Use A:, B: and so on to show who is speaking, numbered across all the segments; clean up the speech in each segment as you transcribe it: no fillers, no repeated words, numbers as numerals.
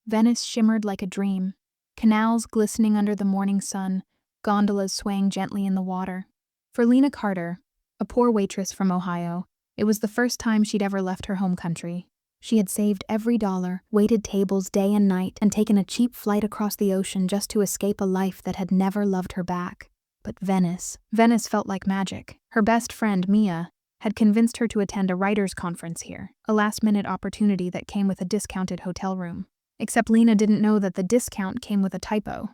A: Venice shimmered like a dream. Canals glistening under the morning sun, gondolas swaying gently in the water. For Lena Carter, a poor waitress from Ohio, it was the first time she'd ever left her home country. She had saved every dollar, waited tables day and night, and taken a cheap flight across the ocean just to escape a life that had never loved her back. But Venice felt like magic. Her best friend, Mia, had convinced her to attend a writers' conference here, a last-minute opportunity that came with a discounted hotel room. Except Lena didn't know that the discount came with a typo,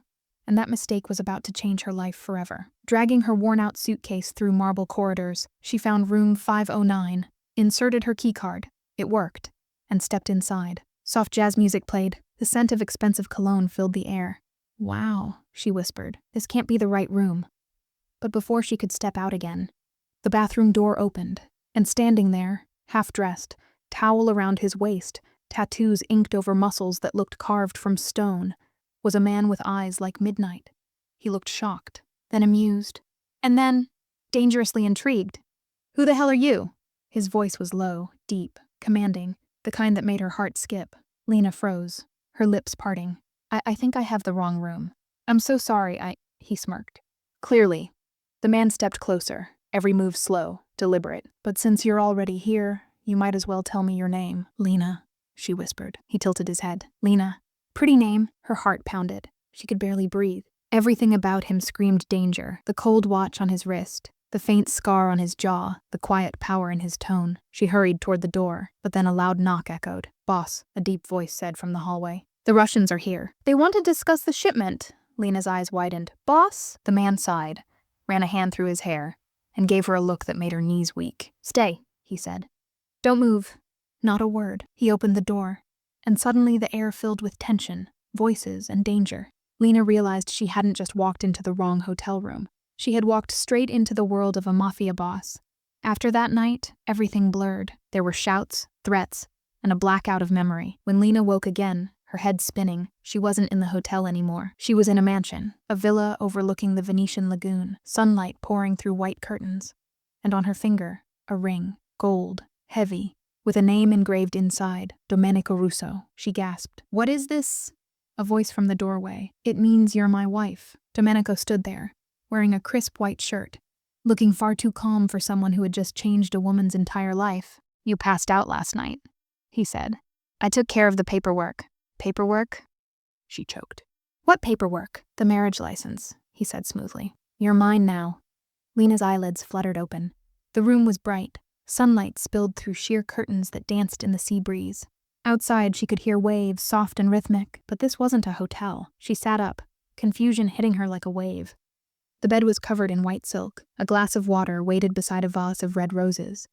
A: and that mistake was about to change her life forever. Dragging her worn-out suitcase through marble corridors, she found room 509, inserted her keycard. It worked, and stepped inside. Soft jazz music played. The scent of expensive cologne filled the air. "Wow," she whispered. "This can't be the right room." But before she could step out again, the bathroom door opened, and standing there, half-dressed, towel around his waist, tattoos inked over muscles that looked carved from stone, was a man with eyes like midnight. He looked shocked, then amused, and then dangerously intrigued. "Who the hell are you?" His voice was low, deep, commanding, the kind that made her heart skip. Lena froze, her lips parting. I think I have the wrong room. I'm so sorry, he smirked. Clearly. The man stepped closer, every move slow, deliberate. "But since you're already here, you might as well tell me your name." "Lena," she whispered. He tilted his head. "Lena." Pretty name. Her heart pounded. She could barely breathe. Everything about him screamed danger. The cold watch on his wrist, the faint scar on his jaw, the quiet power in his tone. She hurried toward the door, but then a loud knock echoed. "Boss," a deep voice said from the hallway. "The Russians are here. They want to discuss the shipment." Lena's eyes widened. "Boss?" The man sighed, ran a hand through his hair, and gave her a look that made her knees weak. "Stay," he said. "Don't move." Not a word. He opened the door, and suddenly the air filled with tension, voices, and danger. Lena realized she hadn't just walked into the wrong hotel room. She had walked straight into the world of a mafia boss. After that night, everything blurred. There were shouts, threats, and a blackout of memory. When Lena woke again, her head spinning, she wasn't in the hotel anymore. She was in a mansion, a villa overlooking the Venetian lagoon, sunlight pouring through white curtains. And on her finger, a ring, gold, heavy, with a name engraved inside, Domenico Russo. She gasped. "What is this?" A voice from the doorway. "It means you're my wife." Domenico stood there, wearing a crisp white shirt, looking far too calm for someone who had just changed a woman's entire life. "You passed out last night," he said. "I took care of the paperwork." "Paperwork?" She choked. "What paperwork?" "The marriage license," he said smoothly. "You're mine now." Lena's eyelids fluttered open. The room was bright. Sunlight spilled through sheer curtains that danced in the sea breeze. Outside, she could hear waves, soft and rhythmic, but this wasn't a hotel. She sat up, confusion hitting her like a wave. The bed was covered in white silk. A glass of water waited beside a vase of red roses.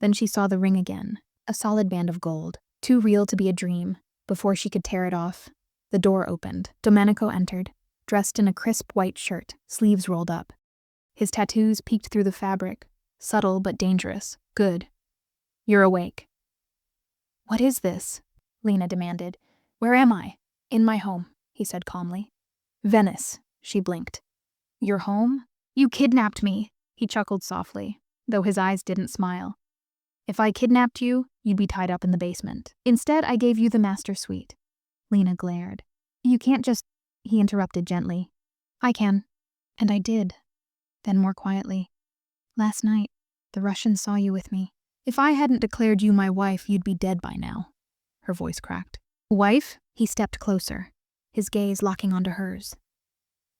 A: Then she saw the ring again, a solid band of gold, too real to be a dream. Before she could tear it off, the door opened. Domenico entered, dressed in a crisp white shirt, sleeves rolled up. His tattoos peeked through the fabric, subtle but dangerous. "Good. You're awake." "What is this?" Lena demanded. "Where am I?" "In my home," he said calmly. "Venice," she blinked. "Your home? You kidnapped me," he chuckled softly, though his eyes didn't smile. "If I kidnapped you, you'd be tied up in the basement. Instead, I gave you the master suite." Lena glared. "You can't just," he interrupted gently. "I can. And I did." Then more quietly. "Last night, the Russians saw you with me. If I hadn't declared you my wife, you'd be dead by now." Her voice cracked. "Wife?" He stepped closer, his gaze locking onto hers.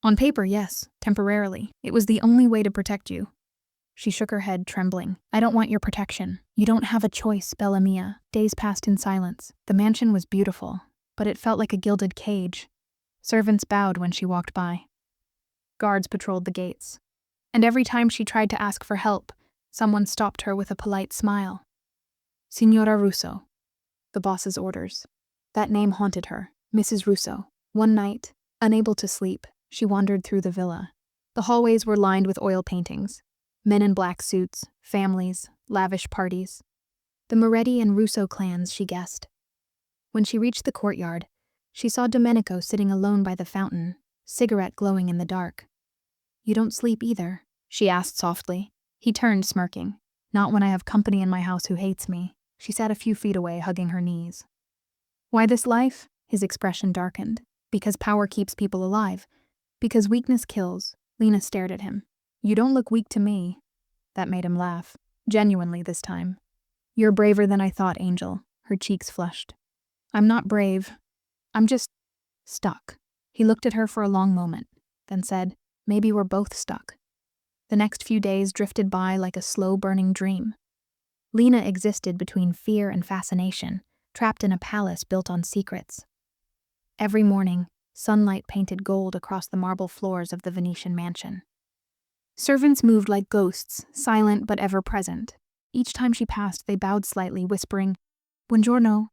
A: "On paper, yes, temporarily. It was the only way to protect you." She shook her head, trembling. "I don't want your protection. You don't have a choice, Bella Mia." Days passed in silence. The mansion was beautiful, but it felt like a gilded cage. Servants bowed when she walked by. Guards patrolled the gates. And every time she tried to ask for help, someone stopped her with a polite smile. "Signora Russo." The boss's orders. That name haunted her. Mrs. Russo. One night, unable to sleep, she wandered through the villa. The hallways were lined with oil paintings. Men in black suits, families, lavish parties. The Moretti and Russo clans, she guessed. When she reached the courtyard, she saw Domenico sitting alone by the fountain, cigarette glowing in the dark. "You don't sleep either?" she asked softly. He turned, smirking. "Not when I have company in my house who hates me." She sat a few feet away, hugging her knees. "Why this life?" His expression darkened. Because power keeps people alive. Because weakness kills. Lena stared at him. You don't look weak to me. That made him laugh. Genuinely this time. You're braver than I thought, Angel. Her cheeks flushed. I'm not brave. I'm just stuck. He looked at her for a long moment, then said, maybe we're both stuck. The next few days drifted by like a slow-burning dream. Lena existed between fear and fascination, trapped in a palace built on secrets. Every morning, sunlight painted gold across the marble floors of the Venetian mansion. Servants moved like ghosts, silent but ever-present. Each time she passed, they bowed slightly, whispering, Buongiorno,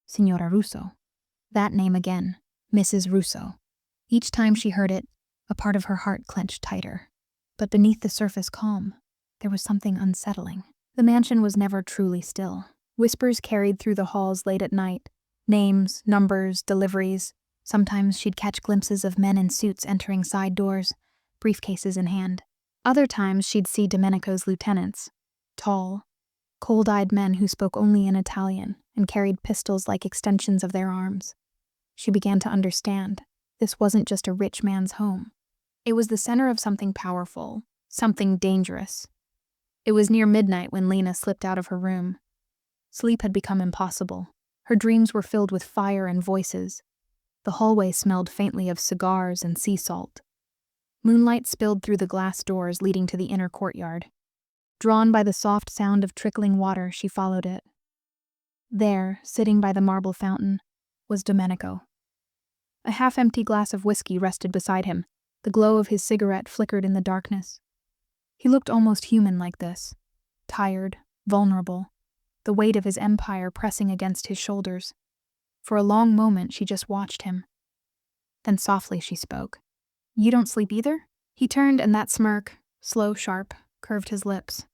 A: Signora Russo. That name again, Mrs. Russo. Each time she heard it, a part of her heart clenched tighter. But beneath the surface calm, there was something unsettling. The mansion was never truly still. Whispers carried through the halls late at night. Names, numbers, deliveries. Sometimes she'd catch glimpses of men in suits entering side doors, briefcases in hand. Other times she'd see Domenico's lieutenants. Tall, cold-eyed men who spoke only in Italian and carried pistols like extensions of their arms. She began to understand. This wasn't just a rich man's home. It was the center of something powerful, something dangerous. It was near midnight when Lena slipped out of her room. Sleep had become impossible. Her dreams were filled with fire and voices. The hallway smelled faintly of cigars and sea salt. Moonlight spilled through the glass doors leading to the inner courtyard. Drawn by the soft sound of trickling water, she followed it. There, sitting by the marble fountain, was Domenico. A half-empty glass of whiskey rested beside him. The glow of his cigarette flickered in the darkness. He looked almost human like this, tired, vulnerable, the weight of his empire pressing against his shoulders. For a long moment, she just watched him. Then softly she spoke. You don't sleep either? He turned, and that smirk, slow, sharp, curved his lips.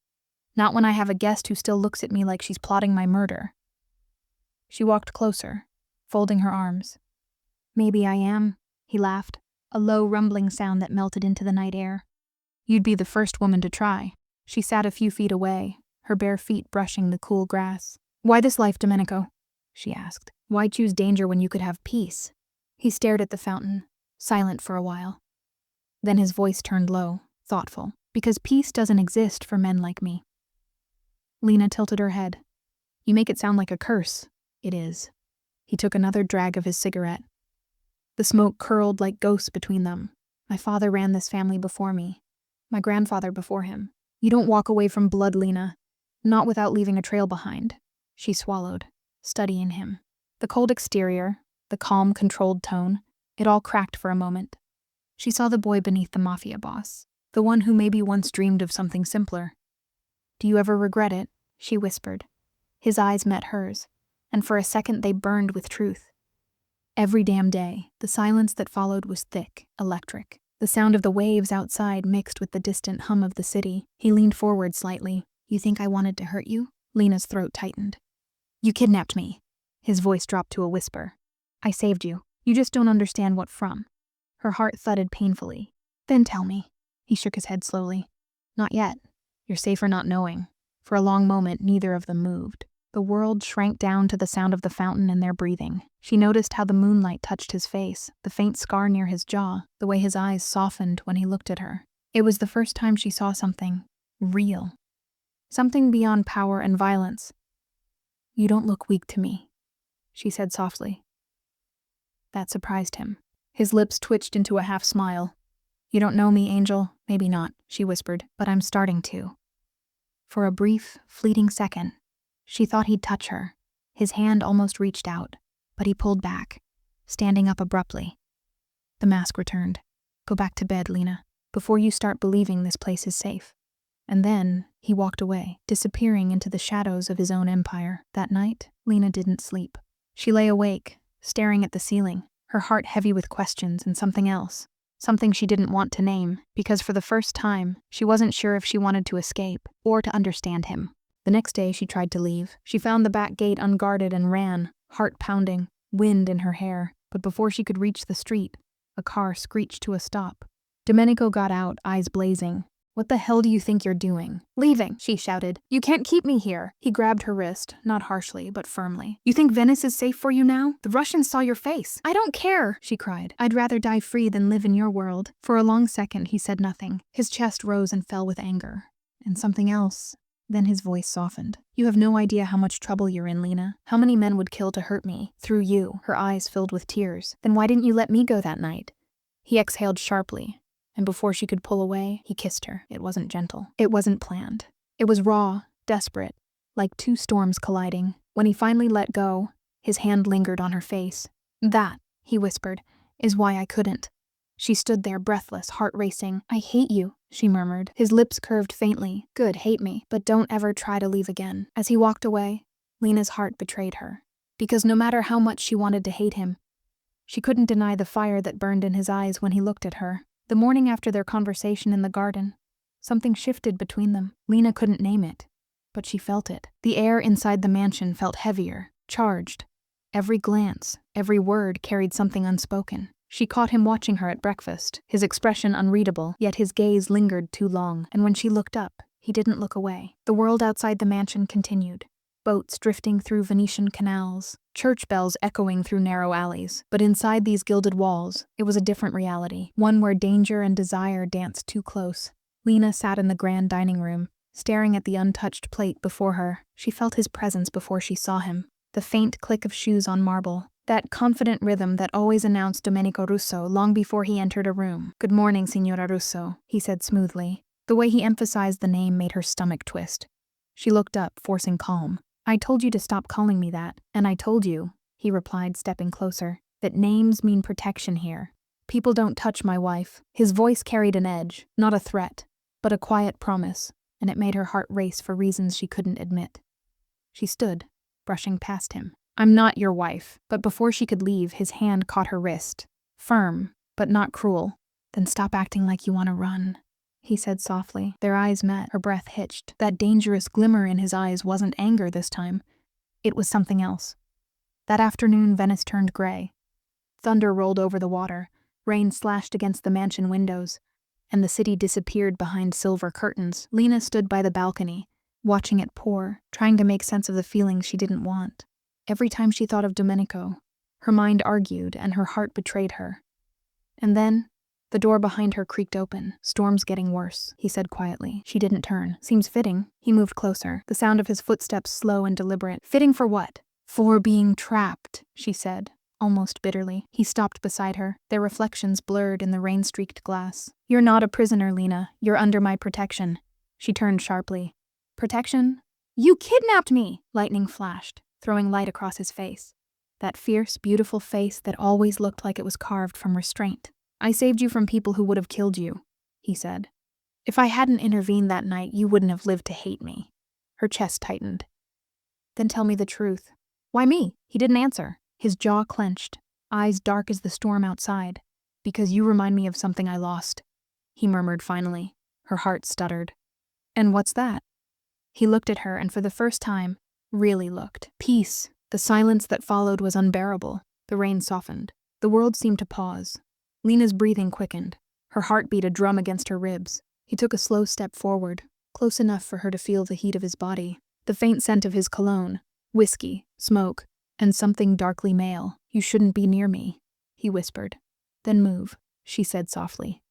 A: Not when I have a guest who still looks at me like she's plotting my murder. She walked closer, folding her arms. Maybe I am, he laughed, a low rumbling sound that melted into the night air. You'd be the first woman to try. She sat a few feet away, her bare feet brushing the cool grass. Why this life, Domenico? She asked. Why choose danger when you could have peace? He stared at the fountain, silent for a while. Then his voice turned low, thoughtful. Because peace doesn't exist for men like me. Lena tilted her head. You make it sound like a curse. It is. He took another drag of his cigarette. The smoke curled like ghosts between them. My father ran this family before me. My grandfather before him. You don't walk away from blood, Lena. Not without leaving a trail behind. She swallowed, studying him. The cold exterior, the calm, controlled tone, it all cracked for a moment. She saw the boy beneath the Mafia boss. The one who maybe once dreamed of something simpler. Do you ever regret it? She whispered. His eyes met hers, and for a second they burned with truth. Every damn day, the silence that followed was thick, electric. The sound of the waves outside mixed with the distant hum of the city. He leaned forward slightly. You think I wanted to hurt you? Lena's throat tightened. You kidnapped me. His voice dropped to a whisper. I saved you. You just don't understand what from. Her heart thudded painfully. Then tell me. He shook his head slowly. Not yet. You're safer not knowing. For a long moment, neither of them moved. The world shrank down to the sound of the fountain and their breathing. She noticed how the moonlight touched his face, the faint scar near his jaw, the way his eyes softened when he looked at her. It was the first time she saw something real. Something beyond power and violence. You don't look weak to me, she said softly. That surprised him. His lips twitched into a half smile. You don't know me, Angel? Maybe not, she whispered, but I'm starting to. For a brief, fleeting second, she thought he'd touch her. His hand almost reached out, but he pulled back, standing up abruptly. The mask returned. Go back to bed, Lena, before you start believing this place is safe. And then he walked away, disappearing into the shadows of his own empire. That night, Lena didn't sleep. She lay awake, staring at the ceiling, her heart heavy with questions and something else. Something she didn't want to name, because for the first time, she wasn't sure if she wanted to escape or to understand him. The next day she tried to leave. She found the back gate unguarded and ran, heart pounding, wind in her hair. But before she could reach the street, a car screeched to a stop. Domenico got out, eyes blazing. What the hell do you think you're doing? Leaving, she shouted. You can't keep me here. He grabbed her wrist, not harshly, but firmly. You think Venice is safe for you now? The Russians saw your face. I don't care, she cried. I'd rather die free than live in your world. For a long second, he said nothing. His chest rose and fell with anger. And something else. Then his voice softened. You have no idea how much trouble you're in, Lena. How many men would kill to hurt me? Through you. Her eyes filled with tears. Then why didn't you let me go that night? He exhaled sharply, and before she could pull away, he kissed her. It wasn't gentle. It wasn't planned. It was raw, desperate, like two storms colliding. When he finally let go, his hand lingered on her face. That, he whispered, is why I couldn't. She stood there breathless, heart racing. I hate you, she murmured. His lips curved faintly. Good, hate me, but don't ever try to leave again. As he walked away, Lena's heart betrayed her. Because no matter how much she wanted to hate him, she couldn't deny the fire that burned in his eyes when he looked at her. The morning after their conversation in the garden, something shifted between them. Lena couldn't name it, but she felt it. The air inside the mansion felt heavier, charged. Every glance, every word carried something unspoken. She caught him watching her at breakfast, his expression unreadable, yet his gaze lingered too long, and when she looked up, he didn't look away. The world outside the mansion continued. Boats drifting through Venetian canals, church bells echoing through narrow alleys. But inside these gilded walls, it was a different reality, one where danger and desire danced too close. Lena sat in the grand dining room, staring at the untouched plate before her. She felt his presence before she saw him. The faint click of shoes on marble, that confident rhythm that always announced Domenico Russo long before he entered a room. Good morning, Signora Russo, he said smoothly. The way he emphasized the name made her stomach twist. She looked up, forcing calm. I told you to stop calling me that, and I told you, he replied, stepping closer, that names mean protection here. People don't touch my wife. His voice carried an edge, not a threat, but a quiet promise, and it made her heart race for reasons she couldn't admit. She stood, brushing past him. I'm not your wife. But before she could leave, his hand caught her wrist. Firm, but not cruel. Then stop acting like you want to run, he said softly. Their eyes met, her breath hitched. That dangerous glimmer in his eyes wasn't anger this time. It was something else. That afternoon, Venice turned gray. Thunder rolled over the water, rain slashed against the mansion windows, and the city disappeared behind silver curtains. Lena stood by the balcony, watching it pour, trying to make sense of the feelings she didn't want. Every time she thought of Domenico, her mind argued and her heart betrayed her. And then, the door behind her creaked open. Storm's getting worse, he said quietly. She didn't turn. Seems fitting. He moved closer, the sound of his footsteps slow and deliberate. Fitting for what? For being trapped, she said, almost bitterly. He stopped beside her, their reflections blurred in the rain-streaked glass. You're not a prisoner, Lena. You're under my protection. She turned sharply. Protection? You kidnapped me! Lightning flashed, throwing light across his face. That fierce, beautiful face that always looked like it was carved from restraint. I saved you from people who would have killed you, he said. If I hadn't intervened that night, you wouldn't have lived to hate me. Her chest tightened. Then tell me the truth. Why me? He didn't answer. His jaw clenched, eyes dark as the storm outside. Because you remind me of something I lost, he murmured finally. Her heart stuttered. And what's that? He looked at her and for the first time, really looked. Peace. The silence that followed was unbearable. The rain softened. The world seemed to pause. Lena's breathing quickened. Her heart beat a drum against her ribs. He took a slow step forward, close enough for her to feel the heat of his body, the faint scent of his cologne, whiskey, smoke, and something darkly male. You shouldn't be near me, he whispered. Then move, she said softly.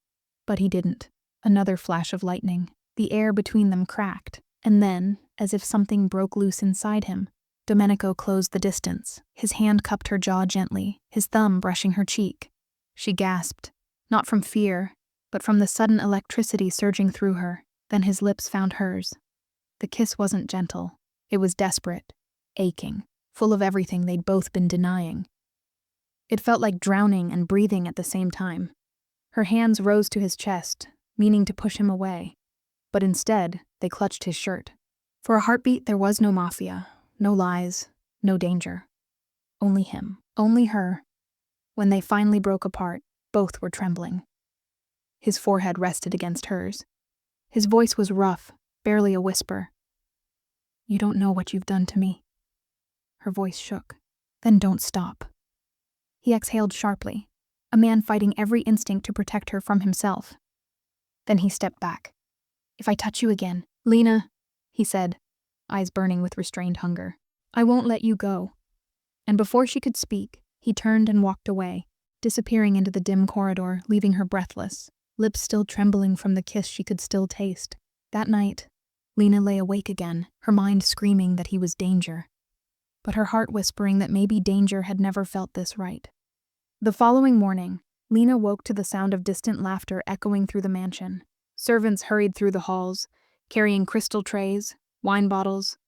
A: But he didn't. Another flash of lightning. The air between them cracked, and then, as if something broke loose inside him, Domenico closed the distance. His hand cupped her jaw gently, his thumb brushing her cheek. She gasped, not from fear, but from the sudden electricity surging through her. Then his lips found hers. The kiss wasn't gentle. It was desperate, aching, full of everything they'd both been denying. It felt like drowning and breathing at the same time. Her hands rose to his chest, meaning to push him away. But instead, they clutched his shirt. For a heartbeat, there was no Mafia, no lies, no danger. Only him, only her. When they finally broke apart, both were trembling. His forehead rested against hers. His voice was rough, barely a whisper. You don't know what you've done to me. Her voice shook. Then don't stop. He exhaled sharply, a man fighting every instinct to protect her from himself. Then he stepped back. If I touch you again, Lena, he said, eyes burning with restrained hunger, I won't let you go. And before she could speak, he turned and walked away, disappearing into the dim corridor, leaving her breathless, lips still trembling from the kiss she could still taste. That night, Lena lay awake again, her mind screaming that he was danger, but her heart whispering that maybe danger had never felt this right. The following morning, Lena woke to the sound of distant laughter echoing through the mansion. Servants hurried through the halls, carrying crystal trays, wine bottles,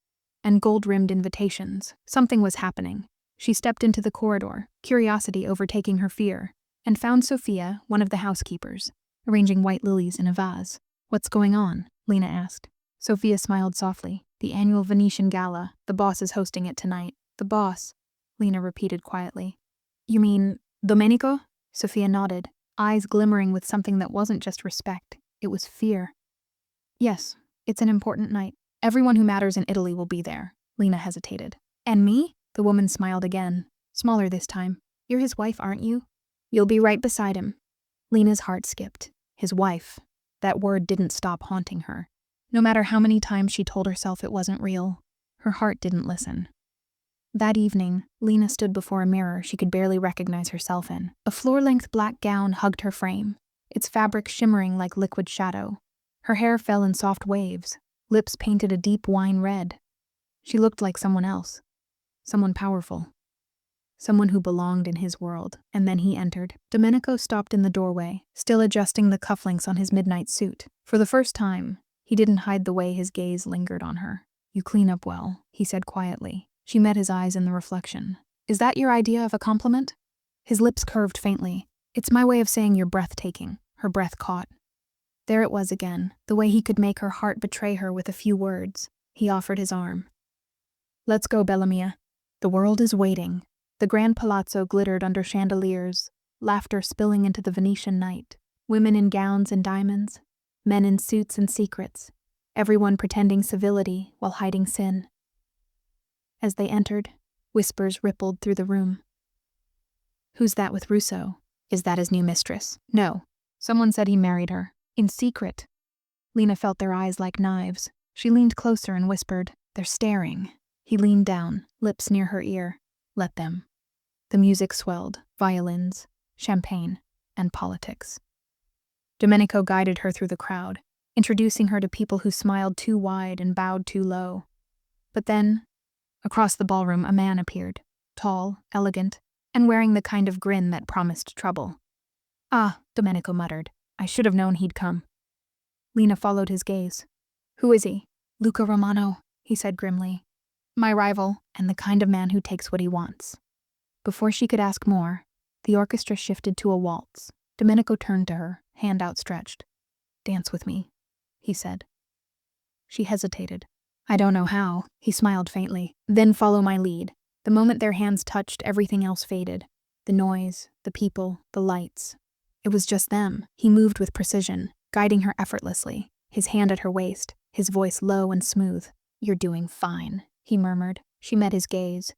A: and gold-rimmed invitations. Something was happening. She stepped into the corridor, curiosity overtaking her fear, and found Sophia, one of the housekeepers, arranging white lilies in a vase. What's going on? Lena asked. Sophia smiled softly. The annual Venetian gala. The boss is hosting it tonight. The boss, Lena repeated quietly. You mean Domenico? Sophia nodded, eyes glimmering with something that wasn't just respect. It was fear. Yes, it's an important night. Everyone who matters in Italy will be there. Lena hesitated. And me? The woman smiled again, smaller this time. You're his wife, aren't you? You'll be right beside him. Lena's heart skipped. His wife. That word didn't stop haunting her. No matter how many times she told herself it wasn't real, her heart didn't listen. That evening, Lena stood before a mirror she could barely recognize herself in. A floor-length black gown hugged her frame, its fabric shimmering like liquid shadow. Her hair fell in soft waves, lips painted a deep wine red. She looked like someone else, someone powerful, someone who belonged in his world. And then he entered. Domenico stopped in the doorway, still adjusting the cufflinks on his midnight suit. For the first time, he didn't hide the way his gaze lingered on her. You clean up well, he said quietly. She met his eyes in the reflection. Is that your idea of a compliment? His lips curved faintly. It's my way of saying you're breathtaking. Her breath caught. There it was again, the way he could make her heart betray her with a few words. He offered his arm. Let's go, Bella mia. The world is waiting. The grand palazzo glittered under chandeliers, laughter spilling into the Venetian night. Women in gowns and diamonds, men in suits and secrets, everyone pretending civility while hiding sin. As they entered, whispers rippled through the room. Who's that with Russo? Is that his new mistress? No. Someone said he married her. In secret. Lena felt their eyes like knives. She leaned closer and whispered, They're staring. He leaned down, lips near her ear. Let them. The music swelled, violins, champagne, and politics. Domenico guided her through the crowd, introducing her to people who smiled too wide and bowed too low. But then, across the ballroom, a man appeared, tall, elegant, and wearing the kind of grin that promised trouble. Ah, Domenico muttered. I should have known he'd come. Lena followed his gaze. Who is he? Luca Romano, he said grimly. My rival, and the kind of man who takes what he wants. Before she could ask more, the orchestra shifted to a waltz. Domenico turned to her, hand outstretched. Dance with me, he said. She hesitated. I don't know how, he smiled faintly. Then follow my lead. The moment their hands touched, everything else faded. The noise, the people, the lights. It was just them. He moved with precision, guiding her effortlessly, his hand at her waist, his voice low and smooth. You're doing fine, he murmured. She met his gaze.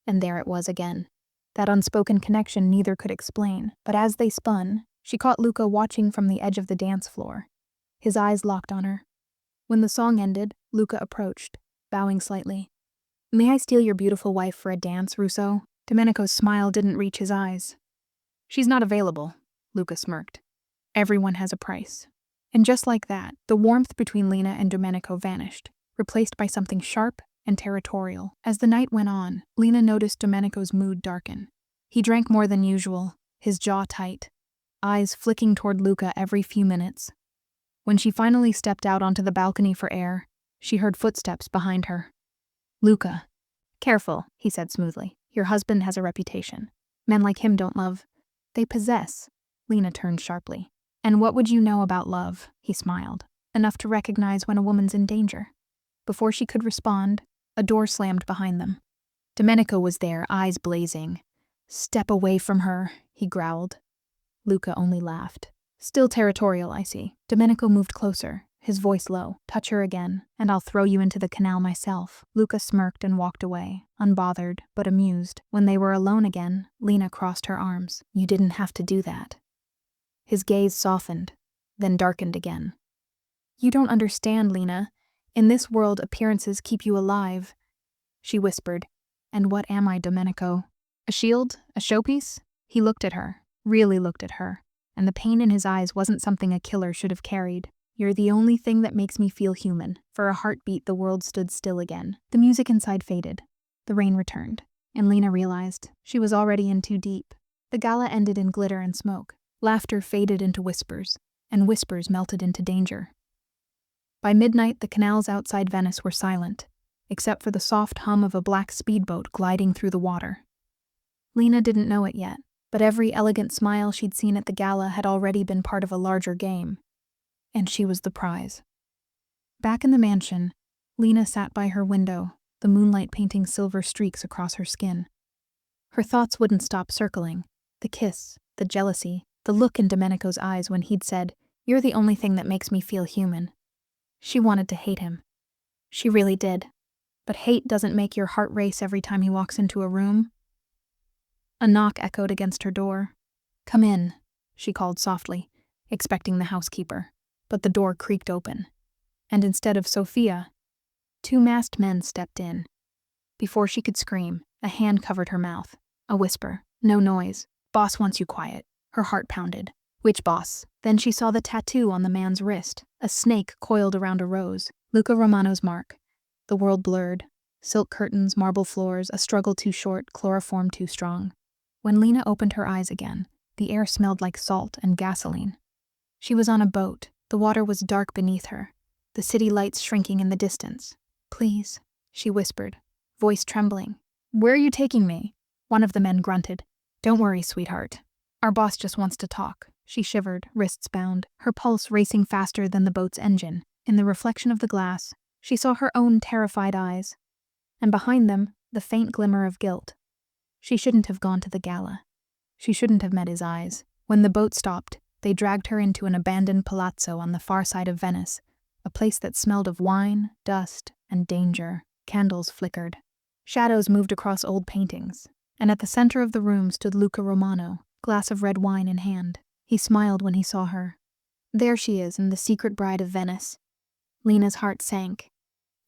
A: And there it was again. That unspoken connection neither could explain, but as they spun, she caught Luca watching from the edge of the dance floor. His eyes locked on her. When the song ended, Luca approached, bowing slightly. May I steal your beautiful wife for a dance, Russo? Domenico's smile didn't reach his eyes. She's not available, Luca smirked. Everyone has a price. And just like that, the warmth between Lena and Domenico vanished, replaced by something sharp and territorial. As the night went on, Lena noticed Domenico's mood darken. He drank more than usual, his jaw tight, eyes flicking toward Luca every few minutes. When she finally stepped out onto the balcony for air, she heard footsteps behind her. Luca. Careful, he said smoothly. Your husband has a reputation. Men like him don't love. They possess. Lena turned sharply. And what would you know about love? He smiled. Enough to recognize when a woman's in danger. Before she could respond, a door slammed behind them. Domenico was there, eyes blazing. Step away from her, he growled. Luca only laughed. Still territorial, I see. Domenico moved closer, his voice low. Touch her again, and I'll throw you into the canal myself. Luca smirked and walked away, unbothered but amused. When they were alone again, Lena crossed her arms. You didn't have to do that. His gaze softened, then darkened again. You don't understand, Lena. In this world, appearances keep you alive, she whispered. And what am I, Domenico? A shield? A showpiece? He looked at her, really looked at her, and the pain in his eyes wasn't something a killer should have carried. You're the only thing that makes me feel human. For a heartbeat, the world stood still again. The music inside faded. The rain returned, and Lena realized she was already in too deep. The gala ended in glitter and smoke. Laughter faded into whispers, and whispers melted into danger. By midnight, the canals outside Venice were silent, except for the soft hum of a black speedboat gliding through the water. Lena didn't know it yet, but every elegant smile she'd seen at the gala had already been part of a larger game. And she was the prize. Back in the mansion, Lena sat by her window, the moonlight painting silver streaks across her skin. Her thoughts wouldn't stop circling. The kiss, the jealousy, the look in Domenico's eyes when he'd said, "You're the only thing that makes me feel human." She wanted to hate him. She really did. But hate doesn't make your heart race every time he walks into a room. A knock echoed against her door. "Come in," she called softly, expecting the housekeeper. But the door creaked open, and instead of Sophia, 2 masked men stepped in. Before she could scream, a hand covered her mouth. A whisper, "No noise. Boss wants you quiet." Her heart pounded. Which boss? Then she saw the tattoo on the man's wrist, a snake coiled around a rose, Luca Romano's mark. The world blurred. Silk curtains, marble floors, a struggle too short, chloroform too strong. When Lena opened her eyes again, the air smelled like salt and gasoline. She was on a boat. The water was dark beneath her, the city lights shrinking in the distance. "Please," she whispered, voice trembling. "Where are you taking me?" One of the men grunted. "Don't worry, sweetheart. Our boss just wants to talk." She shivered, wrists bound, her pulse racing faster than the boat's engine. In the reflection of the glass, she saw her own terrified eyes, and behind them, the faint glimmer of guilt. She shouldn't have gone to the gala. She shouldn't have met his eyes. When the boat stopped, they dragged her into an abandoned palazzo on the far side of Venice, a place that smelled of wine, dust, and danger. Candles flickered. Shadows moved across old paintings, and at the center of the room stood Luca Romano, glass of red wine in hand. He smiled when he saw her. There she is, in the secret bride of Venice. Lena's heart sank.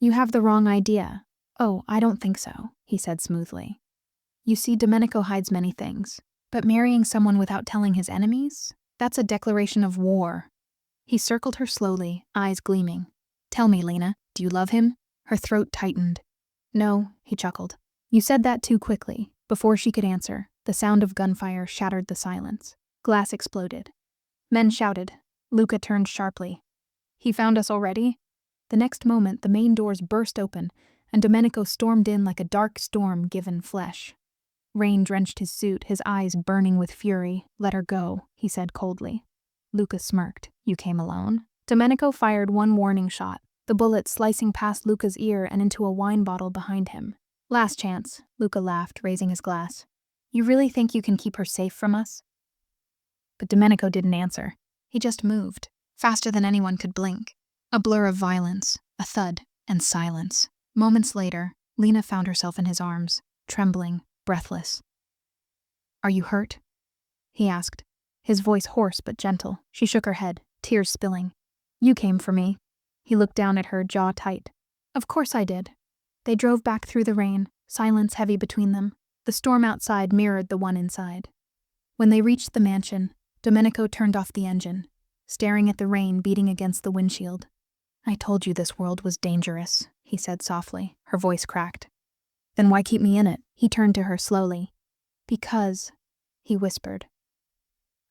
A: "You have the wrong idea." "Oh, I don't think so," he said smoothly. "You see, Domenico hides many things, but marrying someone without telling his enemies? That's a declaration of war." He circled her slowly, eyes gleaming. "Tell me, Lena, do you love him?" Her throat tightened. "No," he chuckled. "You said that too quickly." Before she could answer, the sound of gunfire shattered the silence. Glass exploded. Men shouted. Luca turned sharply. "He found us already?" The next moment, the main doors burst open, and Domenico stormed in like a dark storm given flesh. Rain drenched his suit, his eyes burning with fury. "Let her go," he said coldly. Luca smirked. "You came alone?" Domenico fired one warning shot, the bullet slicing past Luca's ear and into a wine bottle behind him. "Last chance," Luca laughed, raising his glass. "You really think you can keep her safe from us?" But Domenico didn't answer. He just moved, faster than anyone could blink. A blur of violence, a thud, and silence. Moments later, Lena found herself in his arms, trembling, breathless. "Are you hurt?" he asked, his voice hoarse but gentle. She shook her head, tears spilling. "You came for me." He looked down at her, jaw tight. "Of course I did." They drove back through the rain, silence heavy between them. The storm outside mirrored the one inside. When they reached the mansion, Domenico turned off the engine, staring at the rain beating against the windshield. "I told you this world was dangerous," he said softly, her voice cracked. "Then why keep me in it?" He turned to her slowly. "Because," he whispered,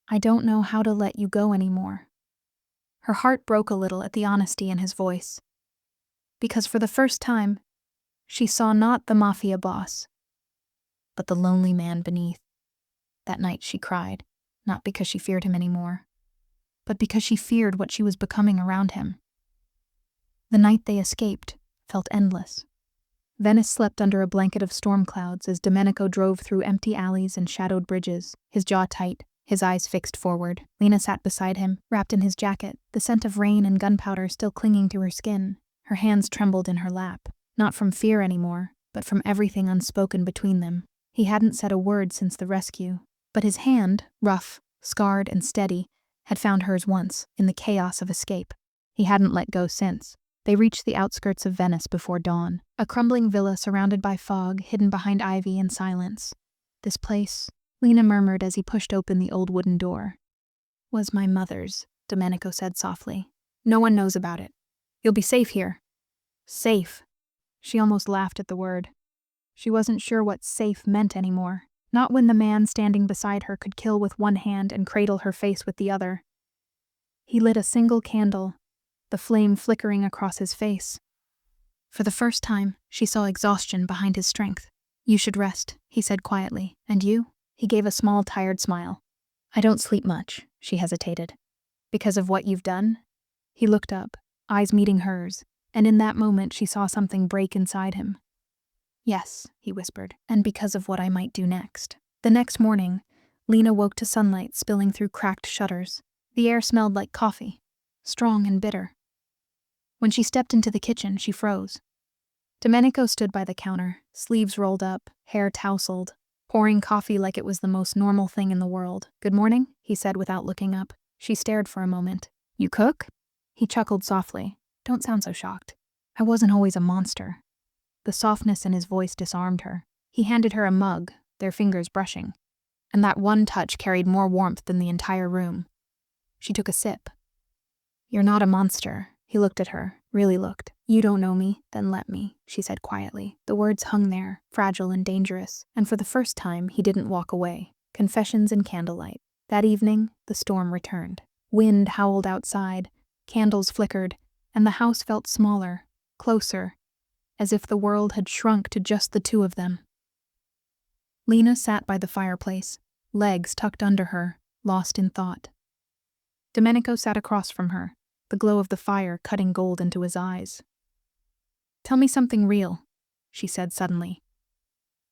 A: "I don't know how to let you go anymore." Her heart broke a little at the honesty in his voice. Because for the first time, she saw not the Mafia boss, but the lonely man beneath. That night she cried, not because she feared him anymore, but because she feared what she was becoming around him. The night they escaped felt endless. Venice slept under a blanket of storm clouds as Domenico drove through empty alleys and shadowed bridges, his jaw tight, his eyes fixed forward. Lena sat beside him, wrapped in his jacket, the scent of rain and gunpowder still clinging to her skin. Her hands trembled in her lap, not from fear anymore, but from everything unspoken between them. He hadn't said a word since the rescue, but his hand, rough, scarred, and steady, had found hers once, in the chaos of escape. He hadn't let go since. They reached the outskirts of Venice before dawn, a crumbling villa surrounded by fog, hidden behind ivy and silence. This place, Lena murmured as he pushed open the old wooden door. Was my mother's, Domenico said softly. No one knows about it. You'll be safe here. Safe. She almost laughed at the word. She wasn't sure what safe meant anymore. Not when the man standing beside her could kill with one hand and cradle her face with the other. He lit a single candle, the flame flickering across his face. For the first time, she saw exhaustion behind his strength. You should rest, he said quietly. And you? He gave a small, tired smile. I don't sleep much, she hesitated. Because of what you've done? He looked up, eyes meeting hers, and in that moment she saw something break inside him. Yes, he whispered, and because of what I might do next. The next morning, Lena woke to sunlight spilling through cracked shutters. The air smelled like coffee, strong and bitter. When she stepped into the kitchen, she froze. Domenico stood by the counter, sleeves rolled up, hair tousled, pouring coffee like it was the most normal thing in the world. Good morning, he said without looking up. She stared for a moment. You cook? He chuckled softly. Don't sound so shocked. I wasn't always a monster. The softness in his voice disarmed her. He handed her a mug, their fingers brushing. And that one touch carried more warmth than the entire room. She took a sip. You're not a monster. He looked at her, really looked. You don't know me, then let me, she said quietly. The words hung there, fragile and dangerous, and for the first time he didn't walk away. Confessions in candlelight. That evening, the storm returned. Wind howled outside, candles flickered, and the house felt smaller, closer, as if the world had shrunk to just the two of them. Lena sat by the fireplace, legs tucked under her, lost in thought. Domenico sat across from her, the glow of the fire cutting gold into his eyes. Tell me something real, she said suddenly.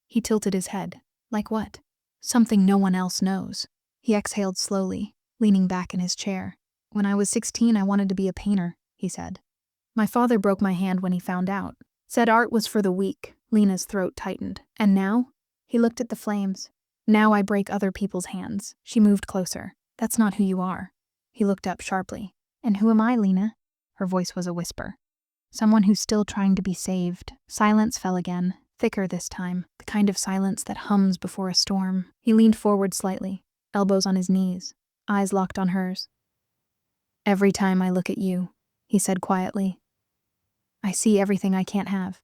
A: He tilted his head. Like what? Something no one else knows. He exhaled slowly, leaning back in his chair. When I was 16, I wanted to be a painter, he said. My father broke my hand when he found out. Said art was for the weak. Lena's throat tightened. And now? He looked at the flames. Now I break other people's hands. She moved closer. That's not who you are. He looked up sharply. And who am I, Lena? Her voice was a whisper. Someone who's still trying to be saved. Silence fell again, thicker this time, the kind of silence that hums before a storm. He leaned forward slightly, elbows on his knees, eyes locked on hers. Every time I look at you, he said quietly, I see everything I can't have.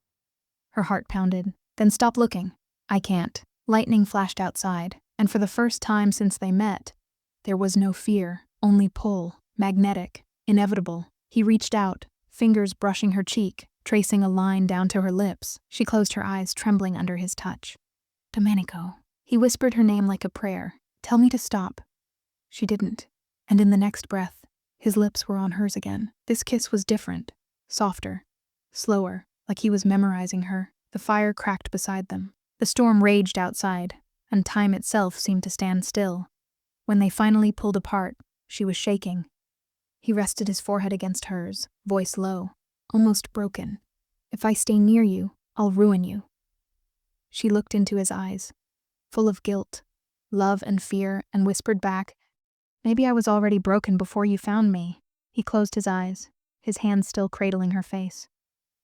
A: Her heart pounded. Then stop looking. I can't. Lightning flashed outside, and for the first time since they met, there was no fear, only pull, magnetic, inevitable. He reached out, fingers brushing her cheek, tracing a line down to her lips. She closed her eyes, trembling under his touch. Domenico. He whispered her name like a prayer. Tell me to stop. She didn't. And in the next breath, his lips were on hers again. This kiss was different, softer, slower, like he was memorizing her. The fire cracked beside them. The storm raged outside, and time itself seemed to stand still. When they finally pulled apart, she was shaking. He rested his forehead against hers, voice low, almost broken. If I stay near you, I'll ruin you. She looked into his eyes, full of guilt, love and fear, and whispered back, Maybe I was already broken before you found me. He closed his eyes, his hand still cradling her face.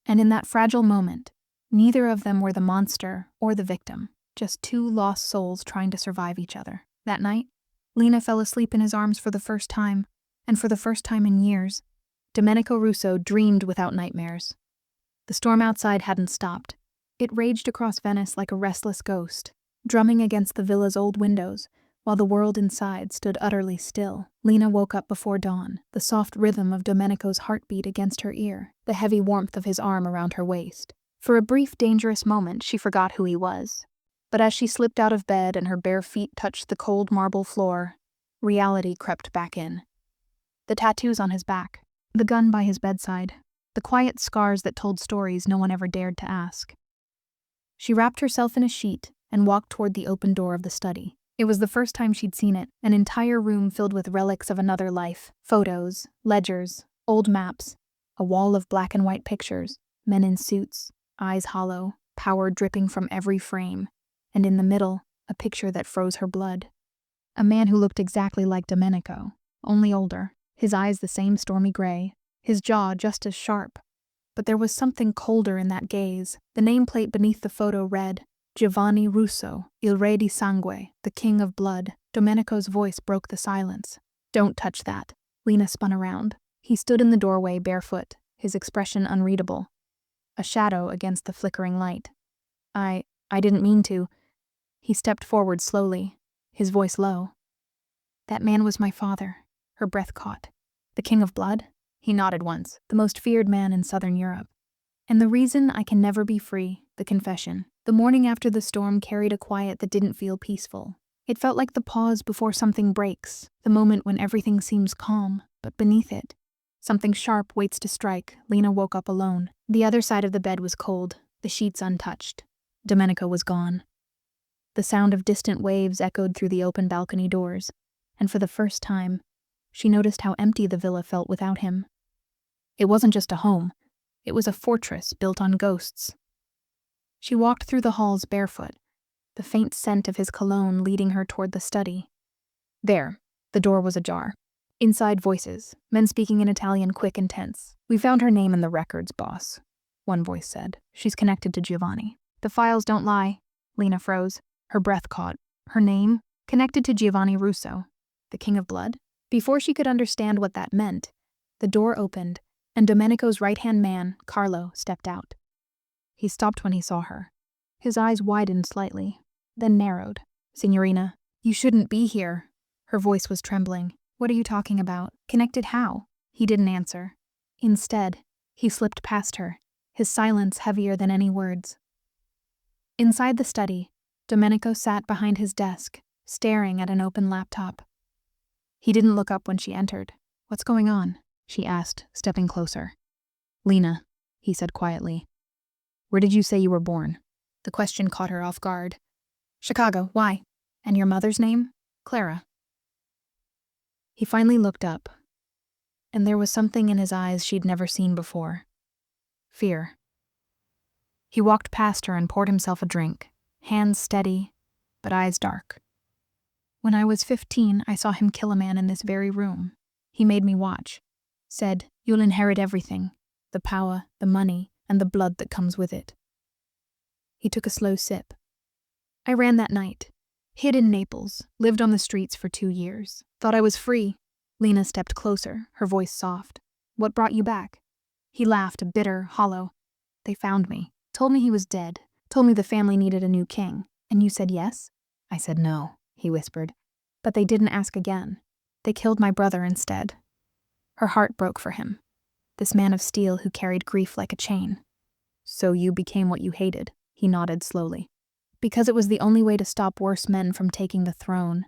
A: And in that fragile moment, neither of them were the monster or the victim, just two lost souls trying to survive each other. That night, Lena fell asleep in his arms for the first time, and for the first time in years, Domenico Russo dreamed without nightmares. The storm outside hadn't stopped. It raged across Venice like a restless ghost, drumming against the villa's old windows, while the world inside stood utterly still. Lena woke up before dawn, the soft rhythm of Domenico's heartbeat against her ear, the heavy warmth of his arm around her waist. For a brief, dangerous moment, she forgot who he was. But as she slipped out of bed and her bare feet touched the cold marble floor, reality crept back in. The tattoos on his back, the gun by his bedside, the quiet scars that told stories no one ever dared to ask. She wrapped herself in a sheet and walked toward the open door of the study. It was the first time she'd seen it, an entire room filled with relics of another life, photos, ledgers, old maps, a wall of black and white pictures, men in suits, eyes hollow, power dripping from every frame, and in the middle, a picture that froze her blood. A man who looked exactly like Domenico, only older, his eyes the same stormy gray, his jaw just as sharp. But there was something colder in that gaze. The nameplate beneath the photo read, Giovanni Russo, il re di sangue, the king of blood. Domenico's voice broke the silence. Don't touch that. Lena spun around. He stood in the doorway barefoot, his expression unreadable. A shadow against the flickering light. I didn't mean to. He stepped forward slowly, his voice low. That man was my father. Her breath caught. The king of blood? He nodded once, the most feared man in southern Europe. And the reason I can never be free, the confession. The morning after the storm carried a quiet that didn't feel peaceful. It felt like the pause before something breaks, the moment when everything seems calm, but beneath it, something sharp waits to strike. Lena woke up alone. The other side of the bed was cold, the sheets untouched. Domenico was gone. The sound of distant waves echoed through the open balcony doors, and for the first time, she noticed how empty the villa felt without him. It wasn't just a home, it was a fortress built on ghosts. She walked through the halls barefoot, the faint scent of his cologne leading her toward the study. There, the door was ajar. Inside voices, men speaking in Italian, quick and tense. We found her name in the records, boss, one voice said. She's connected to Giovanni. The files don't lie. Lena froze. Her breath caught. Her name? Connected to Giovanni Russo, the king of blood? Before she could understand what that meant, the door opened, and Domenico's right-hand man, Carlo, stepped out. He stopped when he saw her. His eyes widened slightly, then narrowed. Signorina, you shouldn't be here. Her voice was trembling. What are you talking about? Connected how? He didn't answer. Instead, he slipped past her, his silence heavier than any words. Inside the study, Domenico sat behind his desk, staring at an open laptop. He didn't look up when she entered. What's going on? She asked, stepping closer. Lena, he said quietly. Where did you say you were born? The question caught her off guard. Chicago, why? And your mother's name? Clara. He finally looked up, and there was something in his eyes she'd never seen before. Fear. He walked past her and poured himself a drink, hands steady, but eyes dark. When I was 15, I saw him kill a man in this very room. He made me watch. Said, you'll inherit everything, the power, the money, and the blood that comes with it. He took a slow sip. I ran that night. Hid in Naples, lived on the streets for 2 years. Thought I was free. Lena stepped closer, her voice soft. What brought you back? He laughed, bitter, hollow. They found me. Told me he was dead. Told me the family needed a new king. And you said yes? I said no, he whispered. But they didn't ask again. They killed my brother instead. Her heart broke for him. This man of steel who carried grief like a chain. So you became what you hated, he nodded slowly. Because it was the only way to stop worse men from taking the throne.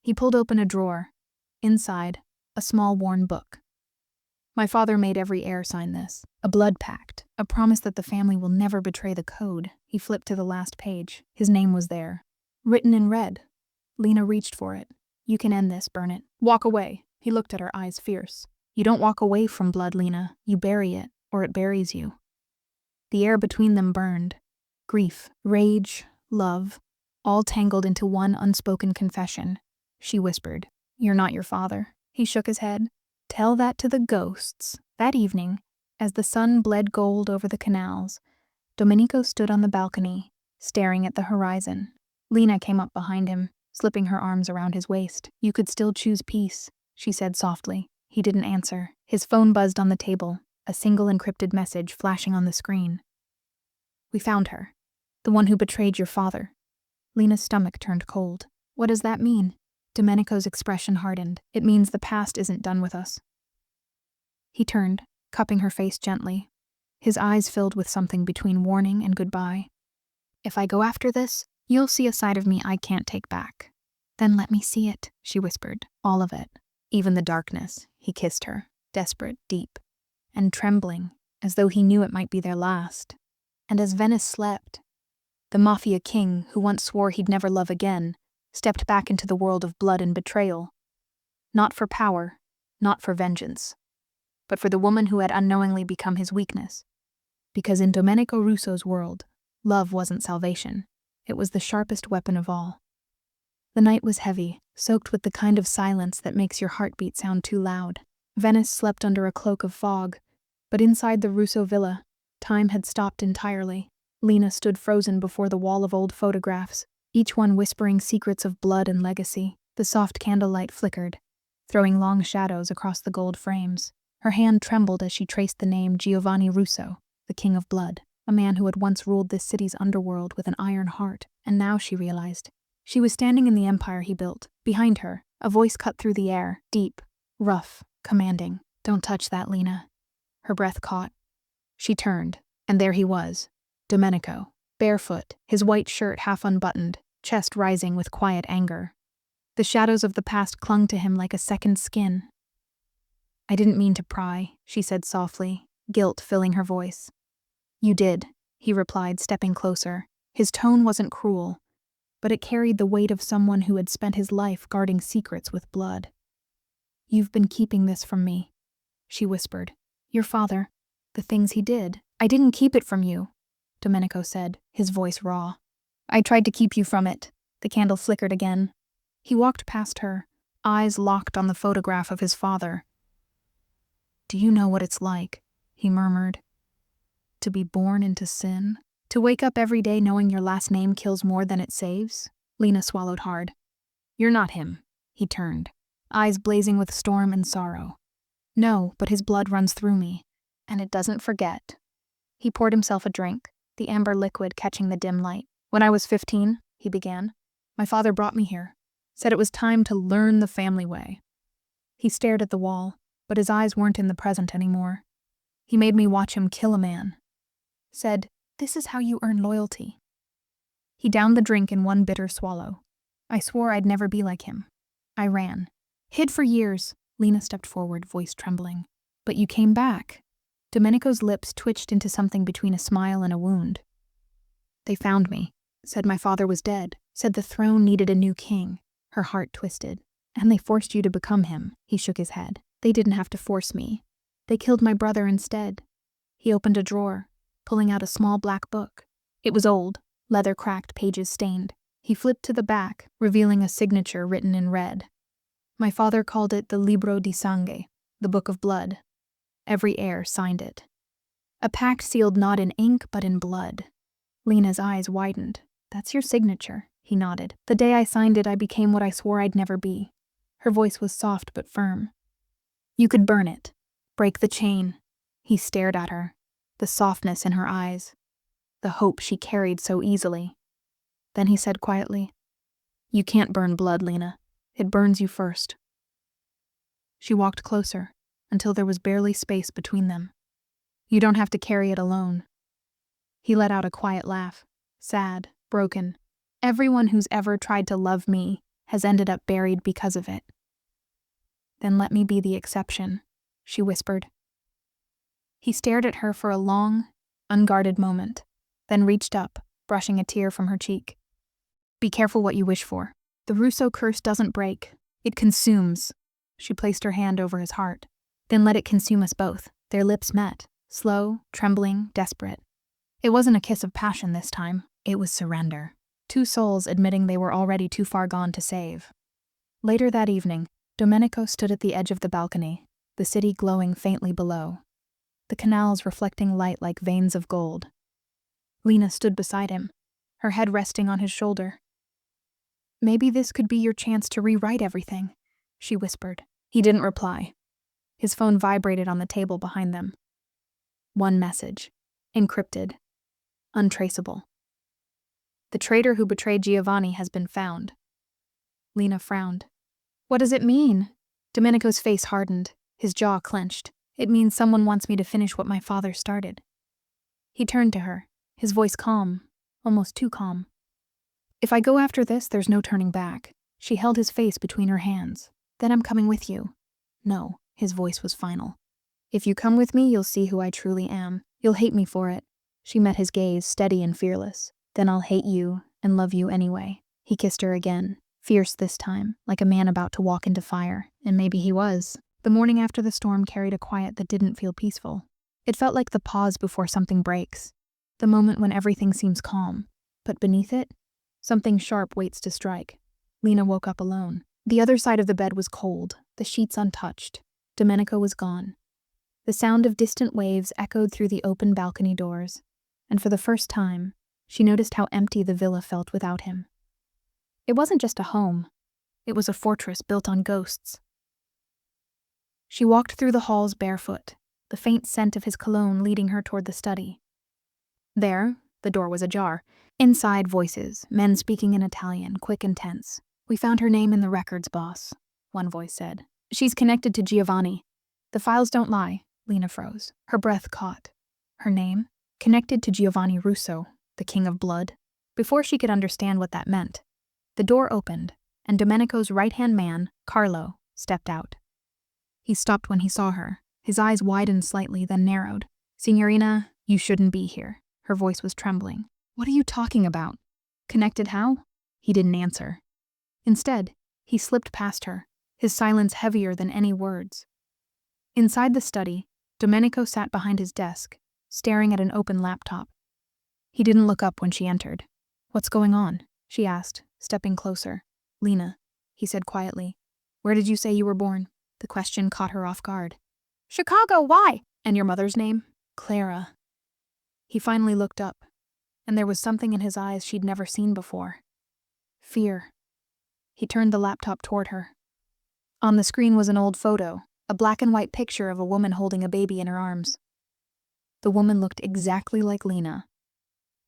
A: He pulled open a drawer. Inside, a small worn book. My father made every heir sign this. A blood pact, a promise that the family will never betray the code. He flipped to the last page. His name was there. Written in red. Lena reached for it. You can end this, burn it. Walk away. He looked at her, eyes fierce. You don't walk away from blood, Lena. You bury it, or it buries you. The air between them burned. Grief, rage, love, all tangled into one unspoken confession. She whispered, You're not your father. He shook his head. Tell that to the ghosts. That evening, as the sun bled gold over the canals, Domenico stood on the balcony, staring at the horizon. Lena came up behind him, slipping her arms around his waist. You could still choose peace, she said softly. He didn't answer. His phone buzzed on the table, a single encrypted message flashing on the screen. We found her. The one who betrayed your father. Lena's stomach turned cold. What does that mean? Domenico's expression hardened. It means the past isn't done with us. He turned, cupping her face gently. His eyes filled with something between warning and goodbye. If I go after this, you'll see a side of me I can't take back. Then let me see it, she whispered. All of it. Even the darkness. He kissed her, desperate, deep, and trembling, as though he knew it might be their last. And as Venice slept, the Mafia king, who once swore he'd never love again, stepped back into the world of blood and betrayal. Not for power, not for vengeance, but for the woman who had unknowingly become his weakness. Because in Domenico Russo's world, love wasn't salvation. It was the sharpest weapon of all. The night was heavy, soaked with the kind of silence that makes your heartbeat sound too loud. Venice slept under a cloak of fog, but inside the Russo villa, time had stopped entirely. Lena stood frozen before the wall of old photographs, each one whispering secrets of blood and legacy. The soft candlelight flickered, throwing long shadows across the gold frames. Her hand trembled as she traced the name Giovanni Russo, the King of Blood, a man who had once ruled this city's underworld with an iron heart. And now she realized she was standing in the empire he built. Behind her, a voice cut through the air, deep, rough, commanding. "Don't touch that, Lena." Her breath caught. She turned, and there he was, Domenico, barefoot, his white shirt half unbuttoned, chest rising with quiet anger. The shadows of the past clung to him like a second skin. "I didn't mean to pry," she said softly, guilt filling her voice. "You did," he replied, stepping closer. His tone wasn't cruel, but it carried the weight of someone who had spent his life guarding secrets with blood. "You've been keeping this from me," she whispered. "Your father, the things he did." "I didn't keep it from you," Domenico said, his voice raw. "I tried to keep you from it." The candle flickered again. He walked past her, eyes locked on the photograph of his father. "Do you know what it's like?" he murmured. "To be born into sin? To wake up every day knowing your last name kills more than it saves?" Lena swallowed hard. "You're not him." He turned, eyes blazing with storm and sorrow. "No, but his blood runs through me, and it doesn't forget." He poured himself a drink, the amber liquid catching the dim light. "When I was 15, he began, "my father brought me here, said it was time to learn the family way." He stared at the wall, but his eyes weren't in the present anymore. "He made me watch him kill a man. Said, 'This is how you earn loyalty.'" He downed the drink in one bitter swallow. "I swore I'd never be like him. I ran. Hid for years." Lena stepped forward, voice trembling. "But you came back." Domenico's lips twitched into something between a smile and a wound. "They found me. Said my father was dead. Said the throne needed a new king." Her heart twisted. "And they forced you to become him." He shook his head. "They didn't have to force me. They killed my brother instead." He opened a drawer, pulling out a small black book. It was old, leather cracked, pages stained. He flipped to the back, revealing a signature written in red. My father called it the Libro di Sangue, the Book of Blood. Every heir signed it. A pact sealed not in ink but in blood. Lena's eyes widened. "That's your signature," he nodded. "The day I signed it, I became what I swore I'd never be." Her voice was soft but firm. "You could burn it. Break the chain." He stared at her, the softness in her eyes, the hope she carried so easily. Then he said quietly, "You can't burn blood, Lena. It burns you first." She walked closer, until there was barely space between them. "You don't have to carry it alone." He let out a quiet laugh, sad, broken. "Everyone who's ever tried to love me has ended up buried because of it." "Then let me be the exception," she whispered. He stared at her for a long, unguarded moment, then reached up, brushing a tear from her cheek. "Be careful what you wish for. The Russo curse doesn't break. It consumes." She placed her hand over his heart. "Then let it consume us both." Their lips met, slow, trembling, desperate. It wasn't a kiss of passion this time. It was surrender. Two souls admitting they were already too far gone to save. Later that evening, Domenico stood at the edge of the balcony, the city glowing faintly below, the canals reflecting light like veins of gold. Lena stood beside him, her head resting on his shoulder. "Maybe this could be your chance to rewrite everything," she whispered. He didn't reply. His phone vibrated on the table behind them. One message, encrypted, untraceable. "The traitor who betrayed Giovanni has been found." Lena frowned. "What does it mean?" Domenico's face hardened, his jaw clenched. "It means someone wants me to finish what my father started." He turned to her, his voice calm, almost too calm. "If I go after this, there's no turning back." She held his face between her hands. "Then I'm coming with you." "No," his voice was final. "If you come with me, you'll see who I truly am. You'll hate me for it." She met his gaze, steady and fearless. "Then I'll hate you and love you anyway." He kissed her again, fierce this time, like a man about to walk into fire, and maybe he was. The morning after the storm carried a quiet that didn't feel peaceful. It felt like the pause before something breaks, the moment when everything seems calm, but beneath it, something sharp waits to strike. Lena woke up alone. The other side of the bed was cold, the sheets untouched. Domenico was gone. The sound of distant waves echoed through the open balcony doors, and for the first time, she noticed how empty the villa felt without him. It wasn't just a home. It was a fortress built on ghosts. She walked through the halls barefoot, the faint scent of his cologne leading her toward the study. There, the door was ajar. Inside, voices, men speaking in Italian, quick and tense. "We found her name in the records, boss," one voice said. "She's connected to Giovanni." "The files don't lie," Lena froze. Her breath caught. Her name? Connected to Giovanni Russo, the King of Blood? Before she could understand what that meant, the door opened, and Domenico's right-hand man, Carlo, stepped out. He stopped when he saw her. His eyes widened slightly, then narrowed. "Signorina, you shouldn't be here." Her voice was trembling. "What are you talking about? Connected how?" He didn't answer. Instead, he slipped past her, his silence heavier than any words. Inside the study, Domenico sat behind his desk, staring at an open laptop. He didn't look up when she entered. "What's going on?" she asked, stepping closer. "Lena," he said quietly. "Where did you say you were born?" The question caught her off guard. "Chicago, why?" "And your mother's name?" "Clara." He finally looked up, and there was something in his eyes she'd never seen before. Fear. He turned the laptop toward her. On the screen was an old photo, a black and white picture of a woman holding a baby in her arms. The woman looked exactly like Lena.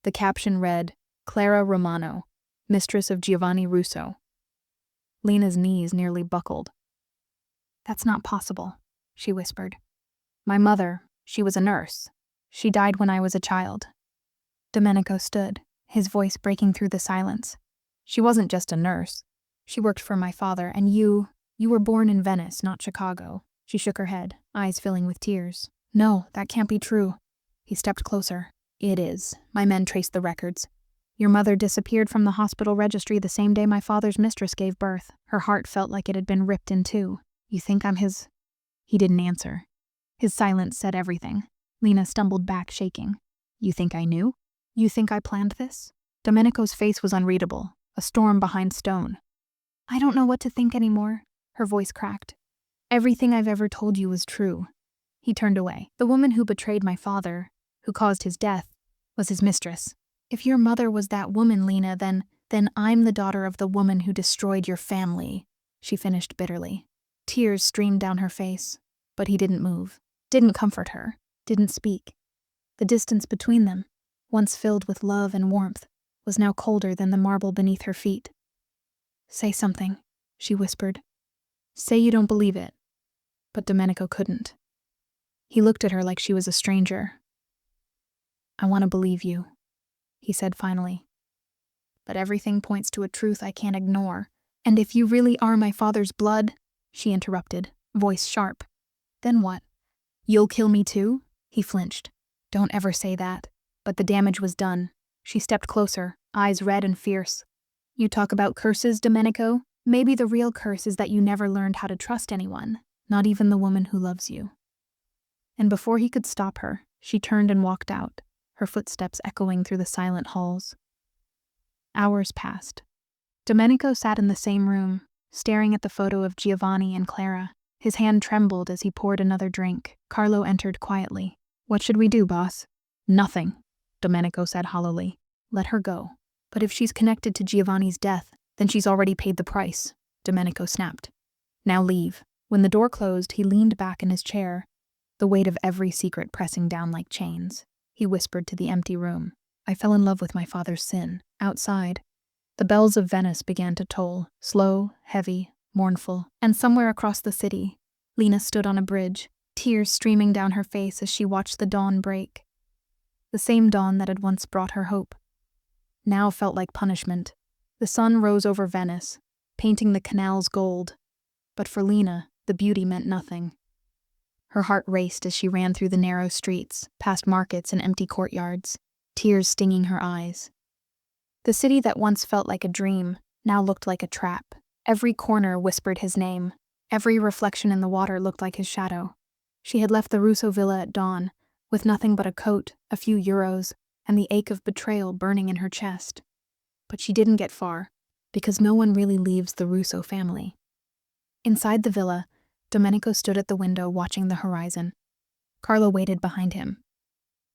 A: The caption read, "Clara Romano, mistress of Giovanni Russo." Lena's knees nearly buckled. "That's not possible," she whispered. "My mother, she was a nurse. She died when I was a child." Domenico stood, his voice breaking through the silence. "She wasn't just a nurse. She worked for my father, and you were born in Venice, not Chicago." She shook her head, eyes filling with tears. "No, that can't be true." He stepped closer. "It is. My men traced the records. Your mother disappeared from the hospital registry the same day my father's mistress gave birth. Her heart felt like it had been ripped in two. You think I'm his—" He didn't answer. His silence said everything. Lena stumbled back, shaking. "You think I knew? You think I planned this?" Domenico's face was unreadable, a storm behind stone. "I don't know what to think anymore," her voice cracked. "Everything I've ever told you was true." He turned away. "The woman who betrayed my father, who caused his death, was his mistress. If your mother was that woman, Lena, then I'm the daughter of the woman who destroyed your family," she finished bitterly. Tears streamed down her face, but he didn't move, didn't comfort her, didn't speak. The distance between them, once filled with love and warmth, was now colder than the marble beneath her feet. "Say something," she whispered. "Say you don't believe it." But Domenico couldn't. He looked at her like she was a stranger. "I want to believe you," he said finally. "But everything points to a truth I can't ignore. And if you really are my father's blood," she interrupted, voice sharp. "Then what? You'll kill me too?" He flinched. "Don't ever say that." But the damage was done. She stepped closer, eyes red and fierce. "You talk about curses, Domenico? Maybe the real curse is that you never learned how to trust anyone, not even the woman who loves you." And before he could stop her, she turned and walked out, her footsteps echoing through the silent halls. Hours passed. Domenico sat in the same room, staring at the photo of Giovanni and Clara. His hand trembled as he poured another drink. Carlo entered quietly. "What should we do, boss?" "Nothing," Domenico said hollowly. "Let her go." "But if she's connected to Giovanni's death, then she's already paid the price," Domenico snapped. "Now leave." When the door closed, he leaned back in his chair, the weight of every secret pressing down like chains. He whispered to the empty room. "I fell in love with my father's sin." Outside, the bells of Venice began to toll, slow, heavy, mournful, and somewhere across the city, Lena stood on a bridge, tears streaming down her face as she watched the dawn break. The same dawn that had once brought her hope now felt like punishment. The sun rose over Venice, painting the canals gold. But for Lena, the beauty meant nothing. Her heart raced as she ran through the narrow streets, past markets and empty courtyards, tears stinging her eyes. The city that once felt like a dream now looked like a trap. Every corner whispered his name. Every reflection in the water looked like his shadow. She had left the Russo villa at dawn, with nothing but a coat, a few euros, and the ache of betrayal burning in her chest. But she didn't get far, because no one really leaves the Russo family. Inside the villa, Domenico stood at the window watching the horizon. Carlo waited behind him.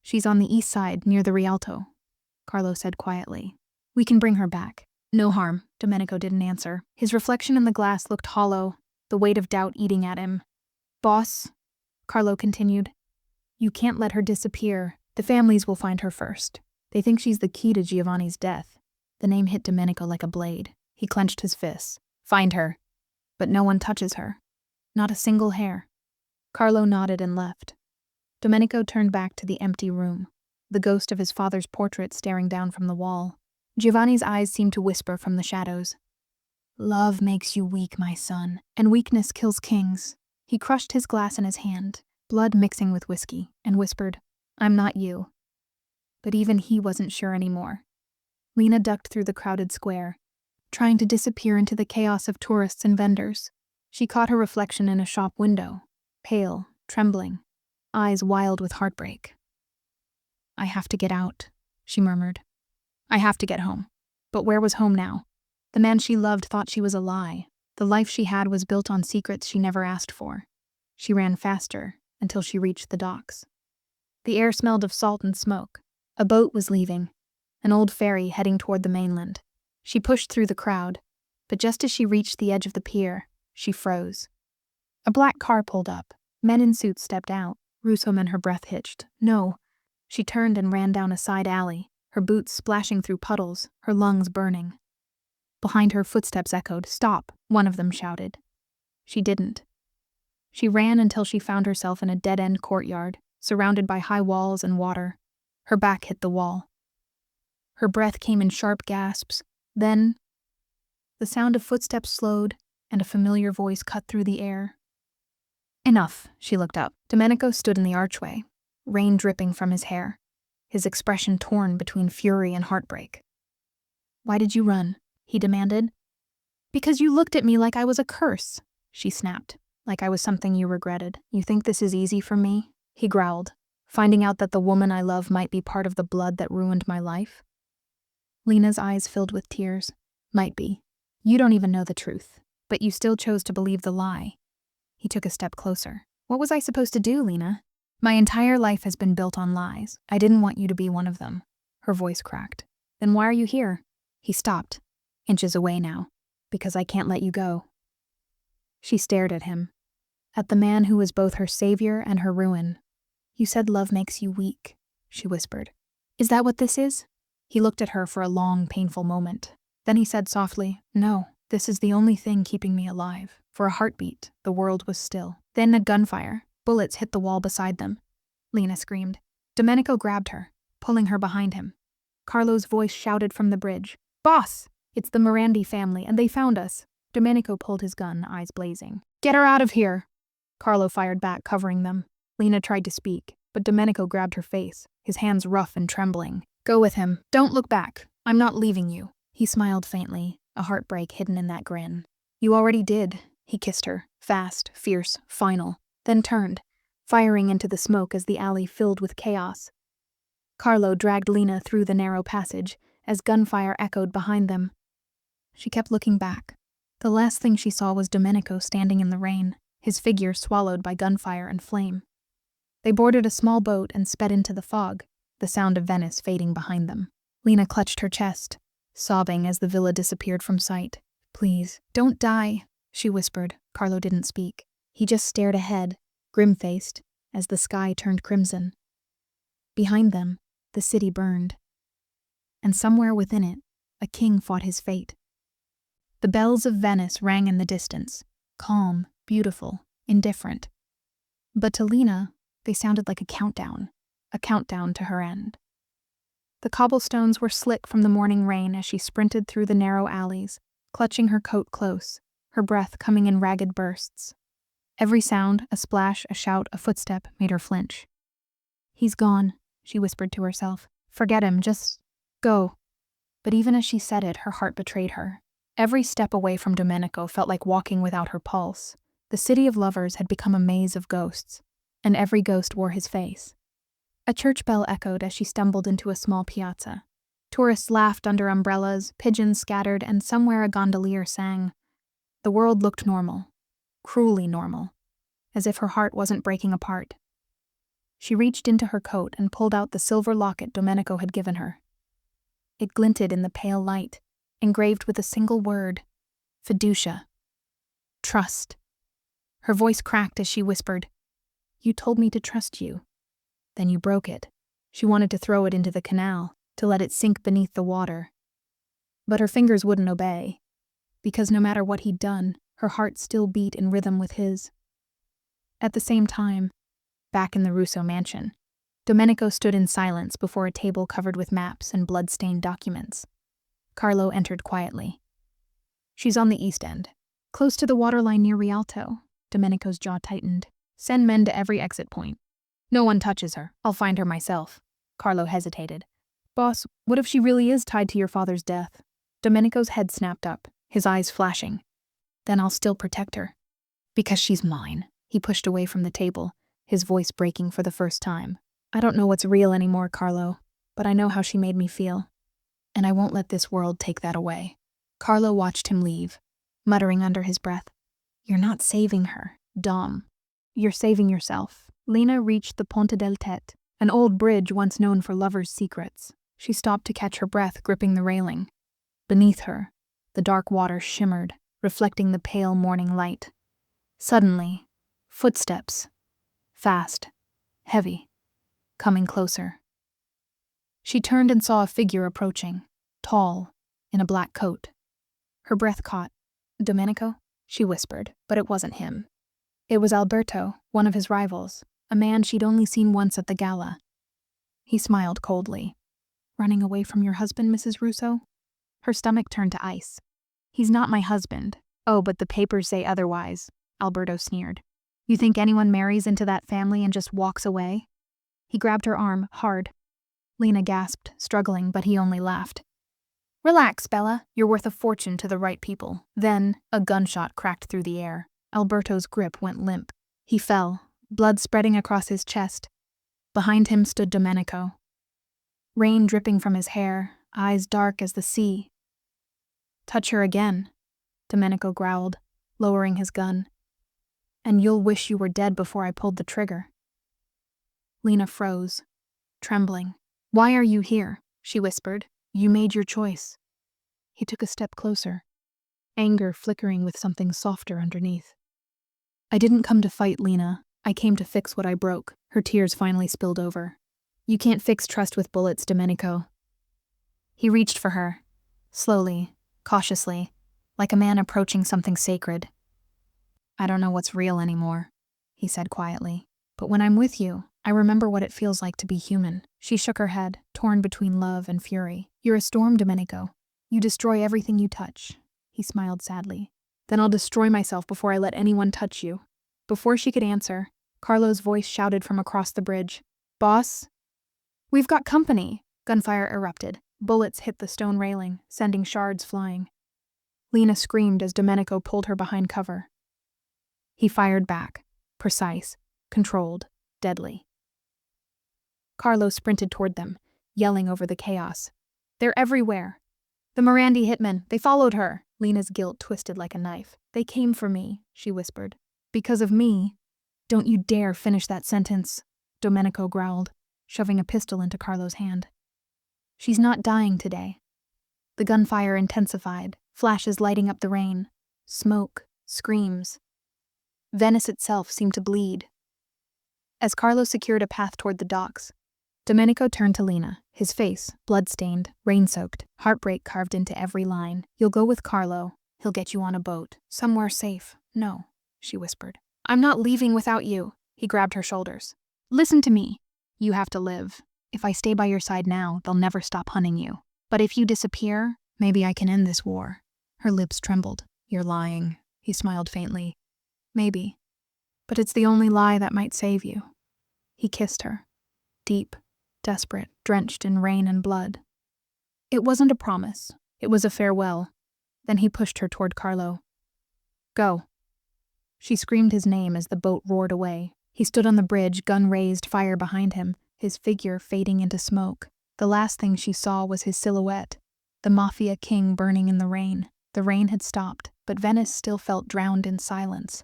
A: "She's on the east side, near the Rialto," Carlo said quietly. "We can bring her back." "No harm," Domenico didn't answer. His reflection in the glass looked hollow, the weight of doubt eating at him. "Boss," Carlo continued, "you can't let her disappear. The families will find her first. They think she's the key to Giovanni's death." The name hit Domenico like a blade. He clenched his fists. "Find her. But no one touches her. Not a single hair." Carlo nodded and left. Domenico turned back to the empty room, the ghost of his father's portrait staring down from the wall. Giovanni's eyes seemed to whisper from the shadows. "Love makes you weak, my son, and weakness kills kings." He crushed his glass in his hand, blood mixing with whiskey, and whispered, "I'm not you." But even he wasn't sure anymore. Lena ducked through the crowded square, trying to disappear into the chaos of tourists and vendors. She caught her reflection in a shop window, pale, trembling, eyes wild with heartbreak. "I have to get out," she murmured. "I have to get home." But where was home now? The man she loved thought she was a lie. The life she had was built on secrets she never asked for. She ran faster until she reached the docks. The air smelled of salt and smoke. A boat was leaving, an old ferry heading toward the mainland. She pushed through the crowd, but just as she reached the edge of the pier, she froze. A black car pulled up. Men in suits stepped out. Russom and her breath hitched. "No." She turned and ran down a side alley, her boots splashing through puddles, her lungs burning. Behind her, footsteps echoed. "Stop," one of them shouted. She didn't. She ran until she found herself in a dead-end courtyard, surrounded by high walls and water. Her back hit the wall. Her breath came in sharp gasps. Then, the sound of footsteps slowed, and a familiar voice cut through the air. "Enough," she looked up. Domenico stood in the archway, rain dripping from his hair, his expression torn between fury and heartbreak. "Why did you run?" he demanded. "Because you looked at me like I was a curse," she snapped, "like I was something you regretted. You think this is easy for me?" He growled, "Finding out that the woman I love might be part of the blood that ruined my life?" Lena's eyes filled with tears. "Might be. You don't even know the truth, but you still chose to believe the lie." He took a step closer. "What was I supposed to do, Lena? My entire life has been built on lies. I didn't want you to be one of them." Her voice cracked. "Then why are you here?" He stopped, inches away now. "Because I can't let you go." She stared at him, at the man who was both her savior and her ruin. "You said love makes you weak," she whispered. "Is that what this is?" He looked at her for a long, painful moment. Then he said softly, "No, this is the only thing keeping me alive." For a heartbeat, the world was still. Then a gunfire. Bullets hit the wall beside them. Lena screamed. Domenico grabbed her, pulling her behind him. Carlo's voice shouted from the bridge, "Boss! It's the Morandi family, and they found us." Domenico pulled his gun, eyes blazing. "Get her out of here!" Carlo fired back, covering them. Lena tried to speak, but Domenico grabbed her face, his hands rough and trembling. "Go with him. Don't look back. I'm not leaving you." He smiled faintly, a heartbreak hidden in that grin. "You already did." He kissed her, fast, fierce, final, then turned, firing into the smoke as the alley filled with chaos. Carlo dragged Lena through the narrow passage as gunfire echoed behind them. She kept looking back. The last thing she saw was Domenico standing in the rain, his figure swallowed by gunfire and flame. They boarded a small boat and sped into the fog, the sound of Venice fading behind them. Lena clutched her chest, sobbing as the villa disappeared from sight. "Please, don't die," she whispered. Carlo didn't speak. He just stared ahead, grim-faced, as the sky turned crimson. Behind them, the city burned. And somewhere within it, a king fought his fate. The bells of Venice rang in the distance, calm, beautiful, indifferent. But to Lena, they sounded like a countdown to her end. The cobblestones were slick from the morning rain as she sprinted through the narrow alleys, clutching her coat close, her breath coming in ragged bursts. Every sound, a splash, a shout, a footstep, made her flinch. "He's gone," she whispered to herself. "Forget him, just go." But even as she said it, her heart betrayed her. Every step away from Domenico felt like walking without her pulse. The city of lovers had become a maze of ghosts, and every ghost wore his face. A church bell echoed as she stumbled into a small piazza. Tourists laughed under umbrellas, pigeons scattered, and somewhere a gondolier sang. The world looked normal, cruelly normal, as if her heart wasn't breaking apart. She reached into her coat and pulled out the silver locket Domenico had given her. It glinted in the pale light, engraved with a single word: fiducia. Trust. Her voice cracked as she whispered, "You told me to trust you. Then you broke it." She wanted to throw it into the canal, to let it sink beneath the water. But her fingers wouldn't obey, because no matter what he'd done, her heart still beat in rhythm with his. At the same time, back in the Russo mansion, Domenico stood in silence before a table covered with maps and blood-stained documents. Carlo entered quietly. "She's on the east end, close to the waterline near Rialto." Domenico's jaw tightened. "Send men to every exit point. No one touches her. I'll find her myself." Carlo hesitated. "Boss, what if she really is tied to your father's death?" Domenico's head snapped up, his eyes flashing. "Then I'll still protect her. Because she's mine." He pushed away from the table, his voice breaking for the first time. "I don't know what's real anymore, Carlo, but I know how she made me feel. And I won't let this world take that away." Carlo watched him leave, muttering under his breath, "You're not saving her, Dom. You're saving yourself." Lena reached the Ponte del Tet, an old bridge once known for lovers' secrets. She stopped to catch her breath, gripping the railing. Beneath her, the dark water shimmered, reflecting the pale morning light. Suddenly, footsteps. Fast, heavy, coming closer. She turned and saw a figure approaching, tall, in a black coat. Her breath caught. "Domenico?" she whispered, but it wasn't him. It was Alberto, one of his rivals, a man she'd only seen once at the gala. He smiled coldly. "Running away from your husband, Mrs. Russo?" Her stomach turned to ice. "He's not my husband." "Oh, but the papers say otherwise," Alberto sneered. "You think anyone marries into that family and just walks away?" He grabbed her arm, hard. Lena gasped, struggling, but he only laughed. "Relax, Bella. You're worth a fortune to the right people." Then, a gunshot cracked through the air. Alberto's grip went limp. He fell, blood spreading across his chest. Behind him stood Domenico. Rain dripping from his hair, eyes dark as the sea. "Touch her again," Domenico growled, lowering his gun. "And you'll wish you were dead before I pulled the trigger." Lena froze, trembling. "Why are you here?" she whispered. "You made your choice." He took a step closer, anger flickering with something softer underneath. "I didn't come to fight, Lena. I came to fix what I broke." Her tears finally spilled over. "You can't fix trust with bullets, Domenico." He reached for her, slowly, cautiously, like a man approaching something sacred. "I don't know what's real anymore," he said quietly. "But when I'm with you, I remember what it feels like to be human." She shook her head, torn between love and fury. "You're a storm, Domenico. You destroy everything you touch." He smiled sadly. "Then I'll destroy myself before I let anyone touch you." Before she could answer, Carlo's voice shouted from across the bridge. "Boss? We've got company!" Gunfire erupted. Bullets hit the stone railing, sending shards flying. Lena screamed as Domenico pulled her behind cover. He fired back, precise, controlled, deadly. Carlo sprinted toward them, yelling over the chaos. "They're everywhere! The Morandi hitmen, they followed her!" Lena's guilt twisted like a knife. "They came for me," she whispered. "Because of me?" "Don't you dare finish that sentence," Domenico growled, shoving a pistol into Carlo's hand. "She's not dying today." The gunfire intensified, flashes lighting up the rain. Smoke, screams. Venice itself seemed to bleed. As Carlo secured a path toward the docks, Domenico turned to Lena, his face, blood-stained, rain-soaked, heartbreak carved into every line. "You'll go with Carlo. He'll get you on a boat. Somewhere safe." "No," she whispered. "I'm not leaving without you." He grabbed her shoulders. "Listen to me. You have to live. If I stay by your side now, they'll never stop hunting you. But if you disappear, maybe I can end this war." Her lips trembled. "You're lying." He smiled faintly. "Maybe. But it's the only lie that might save you." He kissed her. Deep, desperate, drenched in rain and blood. It wasn't a promise. It was a farewell. Then he pushed her toward Carlo. "Go." She screamed his name as the boat roared away. He stood on the bridge, gun raised, fire behind him, his figure fading into smoke. The last thing she saw was his silhouette, the Mafia king burning in the rain. The rain had stopped, but Venice still felt drowned in silence.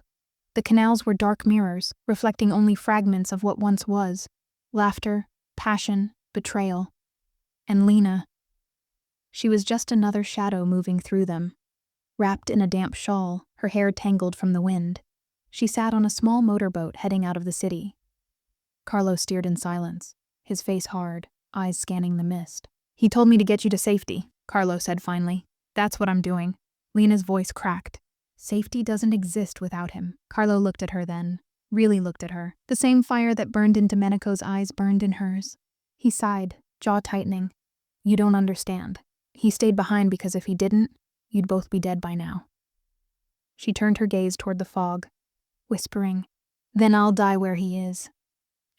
A: The canals were dark mirrors, reflecting only fragments of what once was. Laughter, passion, betrayal. And Lena. She was just another shadow moving through them. Wrapped in a damp shawl, her hair tangled from the wind, she sat on a small motorboat heading out of the city. Carlo steered in silence, his face hard, eyes scanning the mist. "He told me to get you to safety," Carlo said finally. "That's what I'm doing." Lena's voice cracked. Safety doesn't exist without him. Carlo looked at her then, really looked at her. The same fire that burned in Domenico's eyes burned in hers. He sighed, jaw tightening. "You don't understand. He stayed behind because if he didn't, you'd both be dead by now." She turned her gaze toward the fog, whispering, "Then I'll die where he is."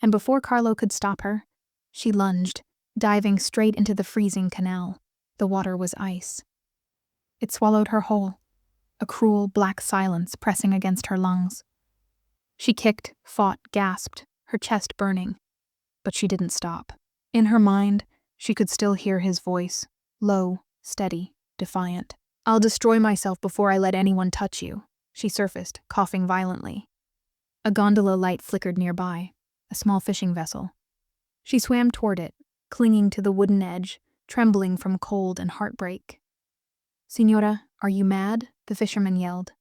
A: And before Carlo could stop her, she lunged, diving straight into the freezing canal. The water was ice. It swallowed her whole, a cruel black silence pressing against her lungs. She kicked, fought, gasped, her chest burning. But she didn't stop. In her mind, she could still hear his voice, low, steady, defiant. "I'll destroy myself before I let anyone touch you," she surfaced, coughing violently. A gondola light flickered nearby, a small fishing vessel. She swam toward it, clinging to the wooden edge, trembling from cold and heartbreak. "Signora, are you mad?" the fisherman yelled.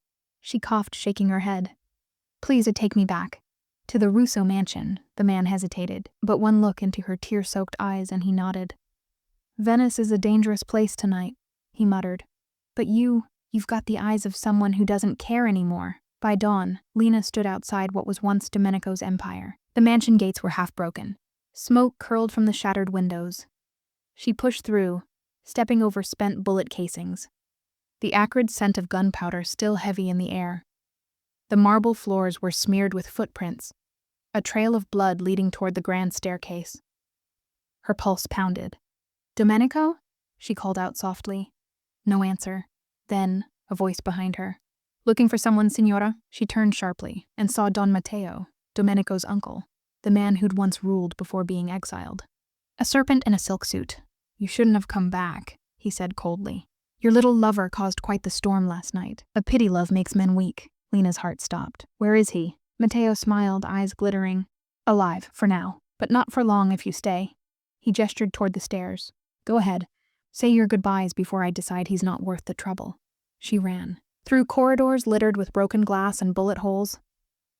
A: She coughed, shaking her head. "Please take me back." "To the Russo mansion," the man hesitated, but one look into her tear-soaked eyes and he nodded. "Venice is a dangerous place tonight," he muttered. "But you've got the eyes of someone who doesn't care anymore." By dawn, Lena stood outside what was once Domenico's empire. The mansion gates were half broken. Smoke curled from the shattered windows. She pushed through, stepping over spent bullet casings. The acrid scent of gunpowder still heavy in the air. The marble floors were smeared with footprints, a trail of blood leading toward the grand staircase. Her pulse pounded. "Domenico?" she called out softly. No answer. Then, a voice behind her. "Looking for someone, Signora?" She turned sharply and saw Don Matteo, Domenico's uncle, the man who'd once ruled before being exiled. A serpent in a silk suit. "You shouldn't have come back," he said coldly. "Your little lover caused quite the storm last night. A pity love makes men weak." Lena's heart stopped. "Where is he?" Matteo smiled, eyes glittering. "Alive, for now, but not for long if you stay." He gestured toward the stairs. "Go ahead. Say your goodbyes before I decide he's not worth the trouble." She ran, through corridors littered with broken glass and bullet holes,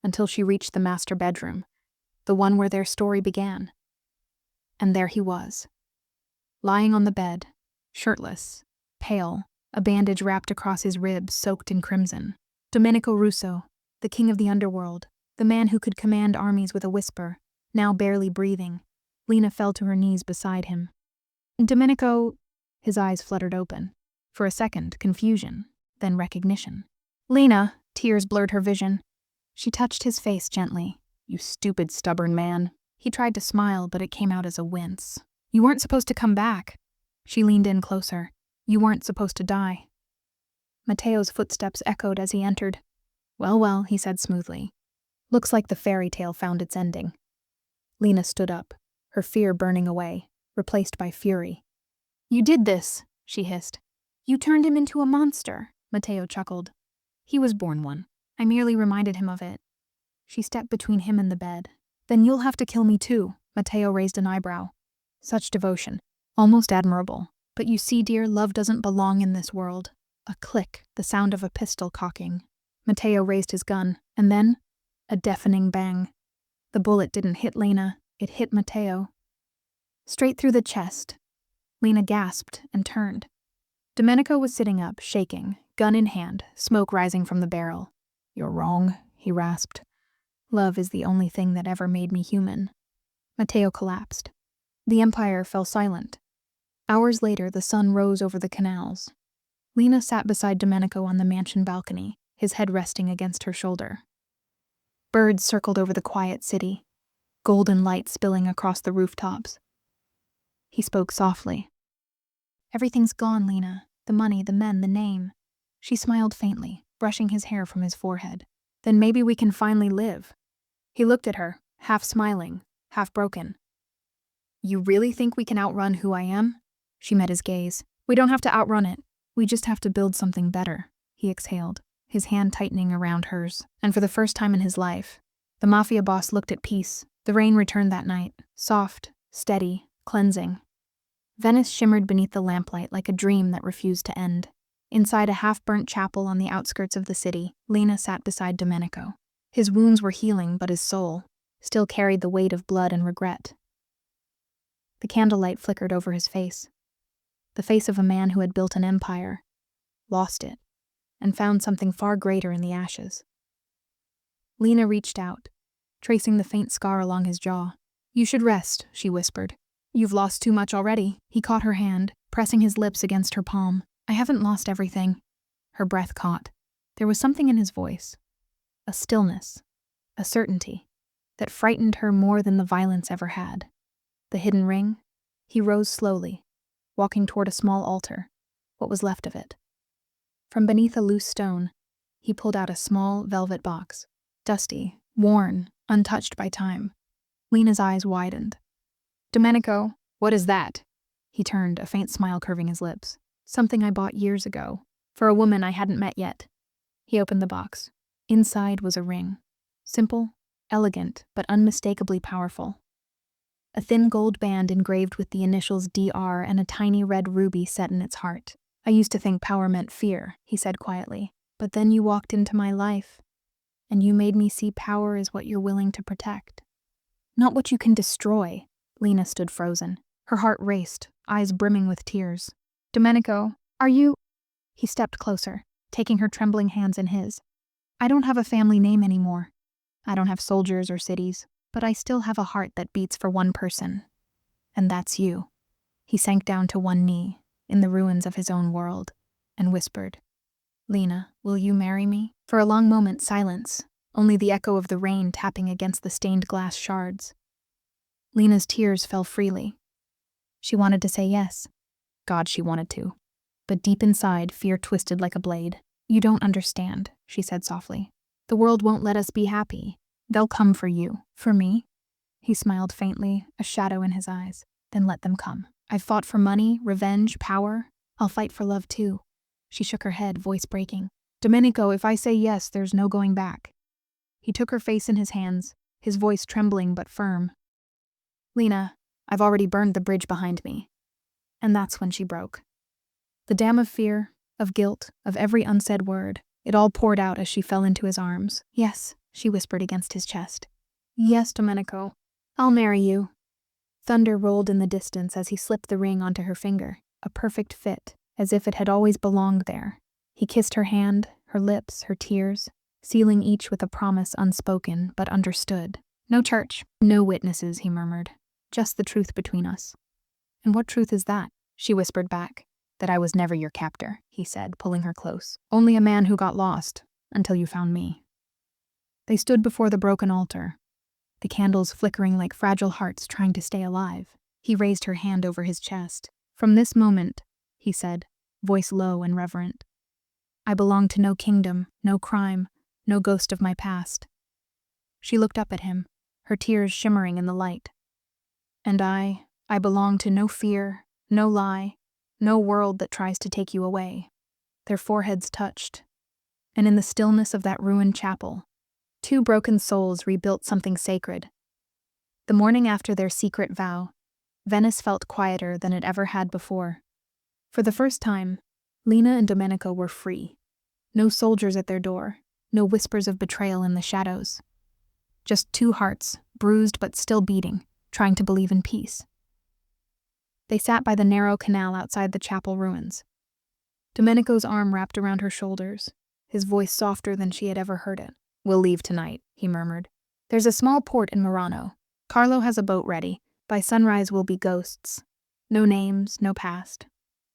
A: until she reached the master bedroom, the one where their story began. And there he was, lying on the bed, shirtless, pale, a bandage wrapped across his ribs soaked in crimson. Domenico Russo, the king of the underworld, the man who could command armies with a whisper, now barely breathing. Lena fell to her knees beside him. "Domenico..." His eyes fluttered open. For a second, confusion, then recognition. "Lena," tears blurred her vision. She touched his face gently. "You stupid, stubborn man." He tried to smile, but it came out as a wince. "You weren't supposed to come back." She leaned in closer. "You weren't supposed to die." Matteo's footsteps echoed as he entered. "Well, well," he said smoothly. "Looks like the fairy tale found its ending." Lena stood up, her fear burning away, replaced by fury. "You did this," she hissed. "You turned him into a monster," Matteo chuckled. "He was born one. I merely reminded him of it." She stepped between him and the bed. "Then you'll have to kill me too." Matteo raised an eyebrow. "Such devotion. Almost admirable. But you see, dear, love doesn't belong in this world." A click, the sound of a pistol cocking. Matteo raised his gun, and then, a deafening bang. The bullet didn't hit Lena, it hit Matteo. Straight through the chest. Lena gasped and turned. Domenico was sitting up, shaking, gun in hand, smoke rising from the barrel. "You're wrong," he rasped. "Love is the only thing that ever made me human." Matteo collapsed. The empire fell silent. Hours later, the sun rose over the canals. Lena sat beside Domenico on the mansion balcony, his head resting against her shoulder. Birds circled over the quiet city, golden light spilling across the rooftops. He spoke softly. "Everything's gone, Lena. The money, the men, the name." She smiled faintly, brushing his hair from his forehead. "Then maybe we can finally live." He looked at her, half smiling, half broken. "You really think we can outrun who I am?" She met his gaze. "We don't have to outrun it. We just have to build something better," he exhaled, his hand tightening around hers, and for the first time in his life, the Mafia boss looked at peace. The rain returned that night, soft, steady, cleansing. Venice shimmered beneath the lamplight like a dream that refused to end. Inside a half-burnt chapel on the outskirts of the city, Lena sat beside Domenico. His wounds were healing, but his soul still carried the weight of blood and regret. The candlelight flickered over his face. The face of a man who had built an empire, lost it, and found something far greater in the ashes. Lena reached out, tracing the faint scar along his jaw. "You should rest," she whispered. "You've lost too much already." He caught her hand, pressing his lips against her palm. "I haven't lost everything." Her breath caught. There was something in his voice, a stillness, a certainty, that frightened her more than the violence ever had. The hidden ring? He rose slowly, walking toward a small altar, what was left of it. From beneath a loose stone, he pulled out a small velvet box, dusty, worn, untouched by time. Lena's eyes widened. "Domenico, what is that?" He turned, a faint smile curving his lips. "Something I bought years ago, for a woman I hadn't met yet." He opened the box. Inside was a ring. Simple, elegant, but unmistakably powerful. A thin gold band engraved with the initials DR and a tiny red ruby set in its heart. "I used to think power meant fear," he said quietly. "But then you walked into my life, and you made me see power as what you're willing to protect. Not what you can destroy." Lena stood frozen. Her heart raced, eyes brimming with tears. "Domenico, are you—" He stepped closer, taking her trembling hands in his. "I don't have a family name anymore. I don't have soldiers or cities, but I still have a heart that beats for one person. And that's you." He sank down to one knee, in the ruins of his own world, and whispered, "Lena, will you marry me?" For a long moment, silence, only the echo of the rain tapping against the stained glass shards. Lena's tears fell freely. She wanted to say yes. God, she wanted to. But deep inside, fear twisted like a blade. "You don't understand," she said softly. "The world won't let us be happy. They'll come for you." "For me?" He smiled faintly, a shadow in his eyes. "Then let them come. I've fought for money, revenge, power. I'll fight for love too." She shook her head, voice breaking. "Domenico, if I say yes, there's no going back." He took her face in his hands, his voice trembling but firm. "Lena, I've already burned the bridge behind me." And that's when she broke. The dam of fear, of guilt, of every unsaid word, it all poured out as she fell into his arms. "Yes," she whispered against his chest. "Yes, Domenico, I'll marry you." Thunder rolled in the distance as he slipped the ring onto her finger, a perfect fit, as if it had always belonged there. He kissed her hand, her lips, her tears, sealing each with a promise unspoken but understood. "No church, no witnesses," he murmured. "Just the truth between us." "And what truth is that?" she whispered back. "That I was never your captor," he said, pulling her close. "Only a man who got lost, until you found me." They stood before the broken altar, the candles flickering like fragile hearts trying to stay alive. He raised her hand over his chest. "From this moment," he said, voice low and reverent, "I belong to no kingdom, no crime, no ghost of my past." She looked up at him, her tears shimmering in the light. "And I belong to no fear, no lie, no world that tries to take you away." Their foreheads touched, and in the stillness of that ruined chapel, two broken souls rebuilt something sacred. The morning after their secret vow, Venice felt quieter than it ever had before. For the first time, Lena and Domenico were free. No soldiers at their door, no whispers of betrayal in the shadows. Just two hearts, bruised but still beating, trying to believe in peace. They sat by the narrow canal outside the chapel ruins. Domenico's arm wrapped around her shoulders, his voice softer than she had ever heard it. "We'll leave tonight," he murmured. "There's a small port in Murano. Carlo has a boat ready. By sunrise we'll be ghosts. No names, no past."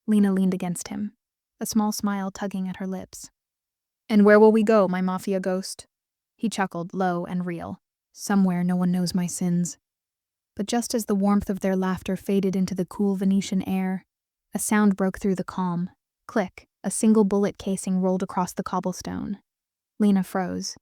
A: Lena leaned against him, a small smile tugging at her lips. "And where will we go, my Mafia ghost?" He chuckled, low and real. "Somewhere no one knows my sins." But just as the warmth of their laughter faded into the cool Venetian air, a sound broke through the calm. Click, a single bullet casing rolled across the cobblestone. Lena froze.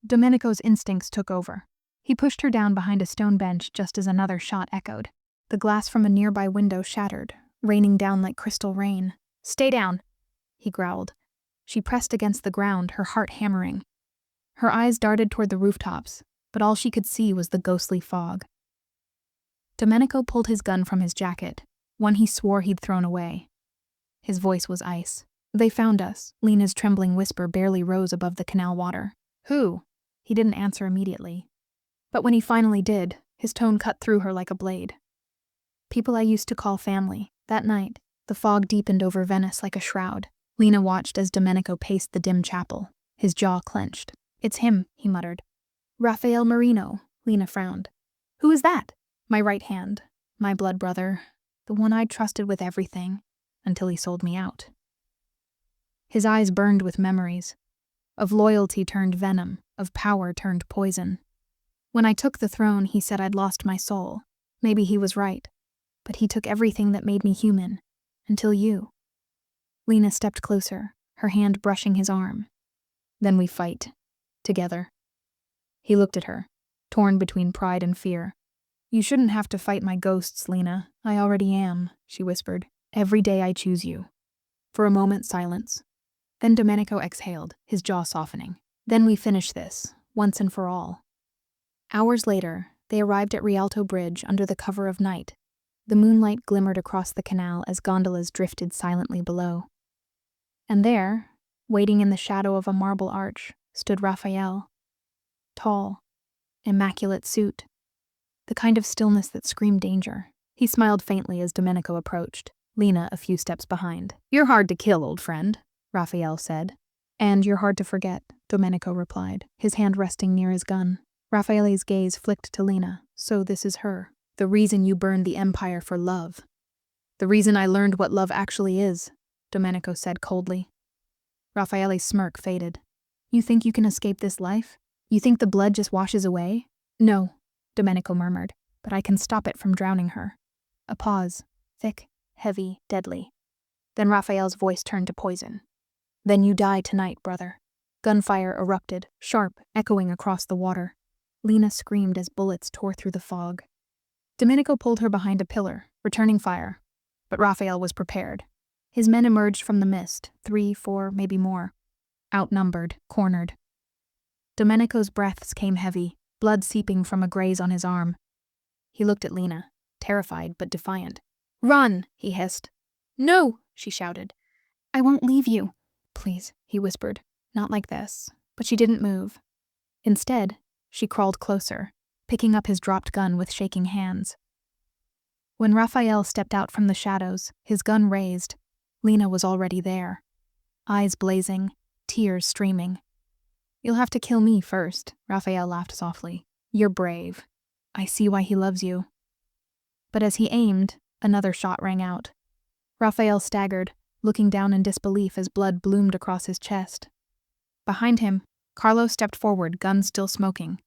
A: Domenico's instincts took over. He pushed her down behind a stone bench just as another shot echoed. The glass from a nearby window shattered, raining down like crystal rain. "Stay down," he growled. She pressed against the ground, her heart hammering. Her eyes darted toward the rooftops, but all she could see was the ghostly fog. Domenico pulled his gun from his jacket, one he swore he'd thrown away. His voice was ice. "They found us." Lena's trembling whisper barely rose above the canal water. "Who?" He didn't answer immediately. But when he finally did, his tone cut through her like a blade. "People I used to call family." That night, the fog deepened over Venice like a shroud. Lena watched as Domenico paced the dim chapel, his jaw clenched. "It's him," he muttered. "Raphael Marino." Lena frowned. "Who is that?" "My right hand. My blood brother. The one I'd trusted with everything, until he sold me out." His eyes burned with memories. Of loyalty turned venom, of power turned poison. "When I took the throne, he said I'd lost my soul. Maybe he was right. But he took everything that made me human. Until you." Lena stepped closer, her hand brushing his arm. "Then we fight. Together." He looked at her, torn between pride and fear. "You shouldn't have to fight my ghosts, Lena. I already am," she whispered. "Every day I choose you." For a moment, silence. Then Domenico exhaled, his jaw softening. "Then we finish this, once and for all." Hours later, they arrived at Rialto Bridge under the cover of night. The moonlight glimmered across the canal as gondolas drifted silently below. And there, waiting in the shadow of a marble arch, stood Raphael. Tall, immaculate suit. The kind of stillness that screamed danger. He smiled faintly as Domenico approached, Lena a few steps behind. "You're hard to kill, old friend," Raphael said. "And you're hard to forget," Domenico replied, his hand resting near his gun. Raffaele's gaze flicked to Lena. "So this is her. The reason you burned the empire for love." "The reason I learned what love actually is," Domenico said coldly. Raffaele's smirk faded. "You think you can escape this life? You think the blood just washes away?" "No," Domenico murmured, "but I can stop it from drowning her." A pause, thick, heavy, deadly. Then Raphael's voice turned to poison. "Then you die tonight, brother." Gunfire erupted, sharp, echoing across the water. Lena screamed as bullets tore through the fog. Domenico pulled her behind a pillar, returning fire. But Raphael was prepared. His men emerged from the mist, 3, 4, maybe more. Outnumbered, cornered. Domenico's breaths came heavy, blood seeping from a graze on his arm. He looked at Lena, terrified but defiant. "Run!" he hissed. "No!" she shouted. "I won't leave you." "Please," he whispered. "Not like this." But she didn't move. Instead, she crawled closer, picking up his dropped gun with shaking hands. When Raphael stepped out from the shadows, his gun raised, Lena was already there. Eyes blazing, tears streaming. "You'll have to kill me first," Raphael laughed softly. "You're brave. I see why he loves you." But as he aimed, another shot rang out. Raphael staggered, looking down in disbelief as blood bloomed across his chest. Behind him, Carlo stepped forward, gun still smoking.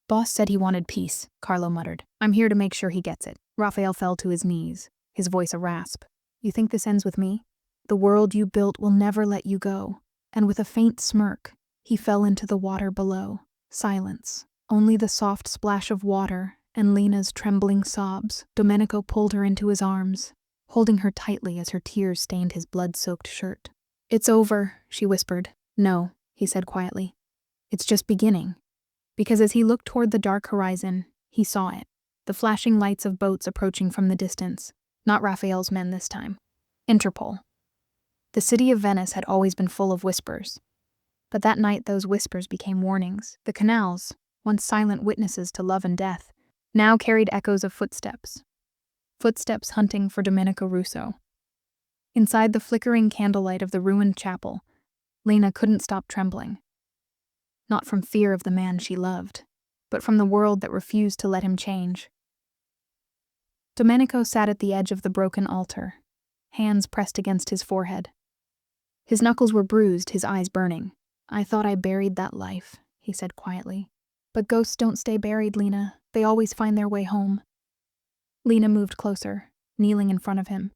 A: "Boss said he wanted peace," Carlo muttered. "I'm here to make sure he gets it." Raphael fell to his knees, his voice a rasp. "You think this ends with me? The world you built will never let you go." And with a faint smirk, he fell into the water below. Silence. Only the soft splash of water and Lena's trembling sobs. Domenico pulled her into his arms, holding her tightly as her tears stained his blood-soaked shirt. "It's over," she whispered. "No," he said quietly. "It's just beginning." Because as he looked toward the dark horizon, he saw it. The flashing lights of boats approaching from the distance. Not Raphael's men this time. Interpol. The city of Venice had always been full of whispers. But that night those whispers became warnings. The canals, once silent witnesses to love and death, now carried echoes of footsteps. Footsteps hunting for Domenico Russo. Inside the flickering candlelight of the ruined chapel, Lena couldn't stop trembling. Not from fear of the man she loved, but from the world that refused to let him change. Domenico sat at the edge of the broken altar, hands pressed against his forehead. His knuckles were bruised, his eyes burning. "I thought I buried that life," he said quietly. "But ghosts don't stay buried, Lena. They always find their way home." Lena moved closer, kneeling in front of him.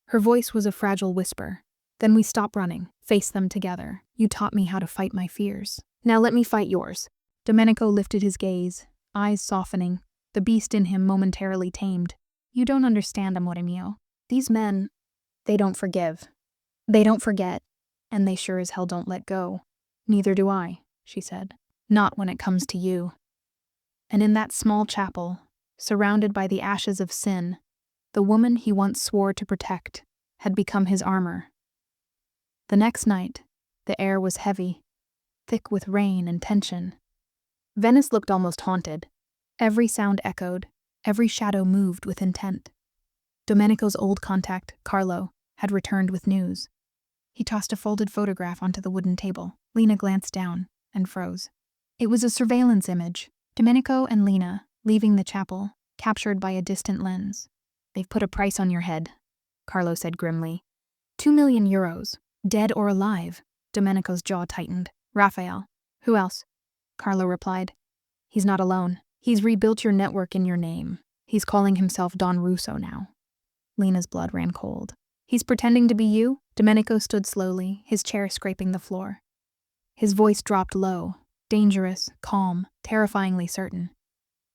A: Her voice was a fragile whisper. "Then we stop running, face them together. You taught me how to fight my fears. Now let me fight yours." Domenico lifted his gaze, eyes softening, the beast in him momentarily tamed. "You don't understand, amore mio. These men, they don't forgive. They don't forget. And they sure as hell don't let go. Neither do I, she said. Not when it comes to you. And in that small chapel, surrounded by the ashes of sin, the woman he once swore to protect had become his armor. The next night, the air was heavy, thick with rain and tension. Venice looked almost haunted. Every sound echoed, every shadow moved with intent. Domenico's old contact, Carlo, had returned with news. He tossed a folded photograph onto the wooden table. Lena glanced down and froze. It was a surveillance image. Domenico and Lena, leaving the chapel, captured by a distant lens. They've put a price on your head, Carlo said grimly. 2 million euros, dead or alive. Domenico's jaw tightened. Raphael. Who else? Carlo replied. He's not alone. He's rebuilt your network in your name. He's calling himself Don Russo now. Lena's blood ran cold. He's pretending to be you? Domenico stood slowly, his chair scraping the floor. His voice dropped low, dangerous, calm, terrifyingly certain.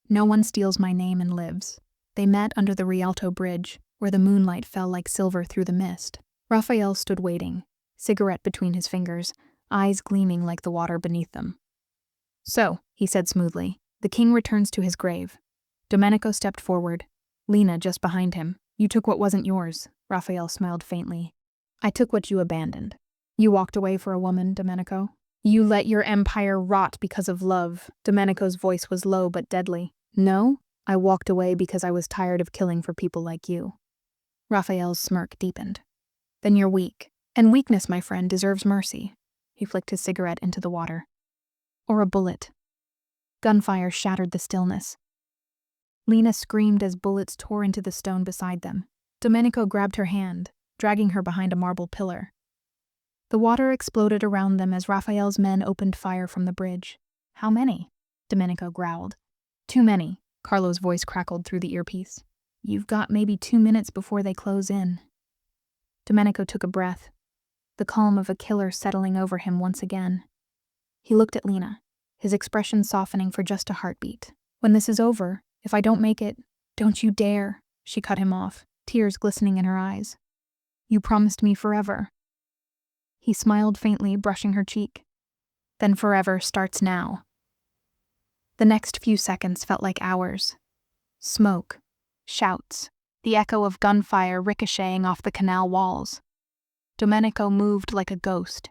A: No one steals my name and lives. They met under the Rialto Bridge, where the moonlight fell like silver through the mist. Raphael stood waiting, cigarette between his fingers, eyes gleaming like the water beneath them. So, he said smoothly, the king returns to his grave. Domenico stepped forward, Lena just behind him. You took what wasn't yours, Raphael smiled faintly. I took what you abandoned. You walked away for a woman, Domenico. You let your empire rot because of love. Domenico's voice was low but deadly. No, I walked away because I was tired of killing for people like you. Raphael's smirk deepened. Then you're weak. And weakness, my friend, deserves mercy. He flicked his cigarette into the water. Or a bullet. Gunfire shattered the stillness. Lena screamed as bullets tore into the stone beside them. Domenico grabbed her hand, dragging her behind a marble pillar. The water exploded around them as Raphael's men opened fire from the bridge. How many? Domenico growled. Too many, Carlo's voice crackled through the earpiece. You've got maybe 2 minutes before they close in. Domenico took a breath, the calm of a killer settling over him once again. He looked at Lena, his expression softening for just a heartbeat. When this is over, if I don't make it, don't you dare, she cut him off, tears glistening in her eyes. You promised me forever. He smiled faintly, brushing her cheek. Then forever starts now. The next few seconds felt like hours. Smoke, shouts, the echo of gunfire ricocheting off the canal walls. Domenico moved like a ghost,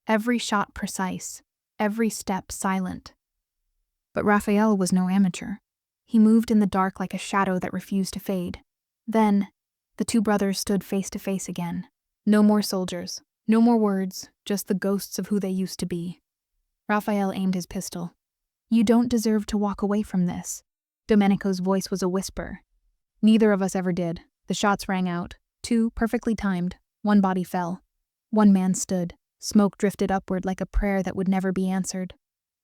A: every shot precise, every step silent. But Raphael was no amateur. He moved in the dark like a shadow that refused to fade. Then, the two brothers stood face to face again. No more soldiers, no more words, just the ghosts of who they used to be. Raphael aimed his pistol. You don't deserve to walk away from this. Domenico's voice was a whisper. Neither of us ever did. The shots rang out. 2, perfectly timed. 1 body fell. 1 man stood. Smoke drifted upward like a prayer that would never be answered.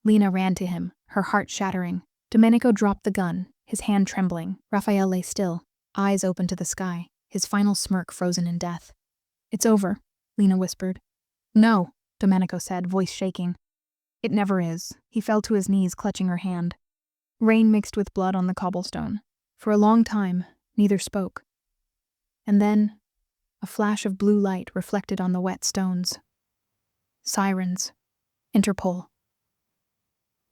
A: Lena ran to him, her heart shattering. Domenico dropped the gun, his hand trembling. Raphael lay still, eyes open to the sky, his final smirk frozen in death. It's over, Lena whispered. No, Domenico said, voice shaking. It never is. He fell to his knees, clutching her hand. Rain mixed with blood on the cobblestone. For a long time, neither spoke. And then, a flash of blue light reflected on the wet stones. Sirens. Interpol.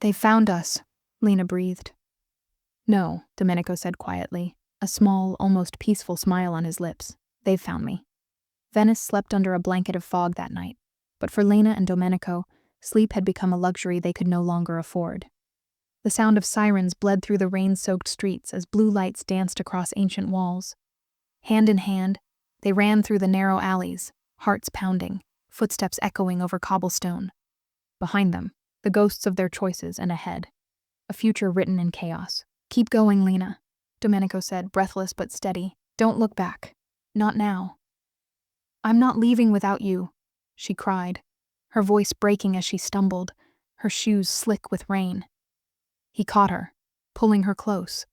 A: They've found us, Lena breathed. No, Domenico said quietly, a small, almost peaceful smile on his lips. They've found me. Venice slept under a blanket of fog that night, but for Lena and Domenico, sleep had become a luxury they could no longer afford. The sound of sirens bled through the rain-soaked streets as blue lights danced across ancient walls. Hand in hand, they ran through the narrow alleys, hearts pounding, footsteps echoing over cobblestone. Behind them, the ghosts of their choices, and ahead, a future written in chaos. Keep going, Lena, Domenico said, breathless but steady. Don't look back. Not now. I'm not leaving without you, she cried, her voice breaking as she stumbled, her shoes slick with rain. He caught her, pulling her close,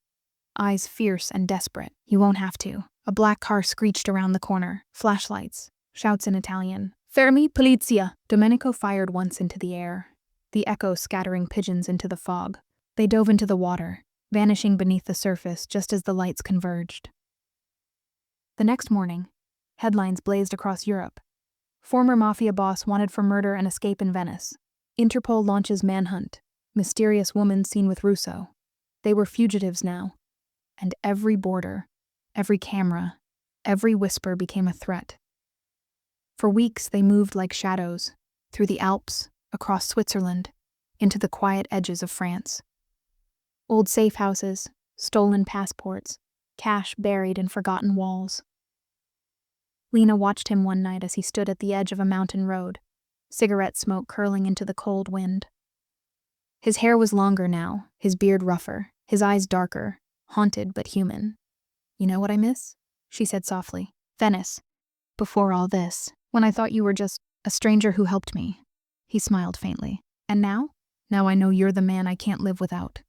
A: eyes fierce and desperate. You won't have to. A black car screeched around the corner, flashlights, shouts in Italian. Fermi, polizia! Domenico fired once into the air, the echo scattering pigeons into the fog. They dove into the water, vanishing beneath the surface just as the lights converged. The next morning, headlines blazed across Europe. Former Mafia boss wanted for murder and escape in Venice. Interpol launches manhunt. Mysterious woman seen with Russo. They were fugitives now. And every border, every camera, every whisper became a threat. For weeks they moved like shadows, through the Alps, across Switzerland, into the quiet edges of France. Old safe houses, stolen passports, cash buried in forgotten walls. Lena watched him one night as he stood at the edge of a mountain road, cigarette smoke curling into the cold wind. His hair was longer now, his beard rougher, his eyes darker, haunted but human. "You know what I miss?" she said softly. "Venice. Before all this, when I thought you were just a stranger who helped me." He smiled faintly. "And now? Now I know you're the man I can't live without."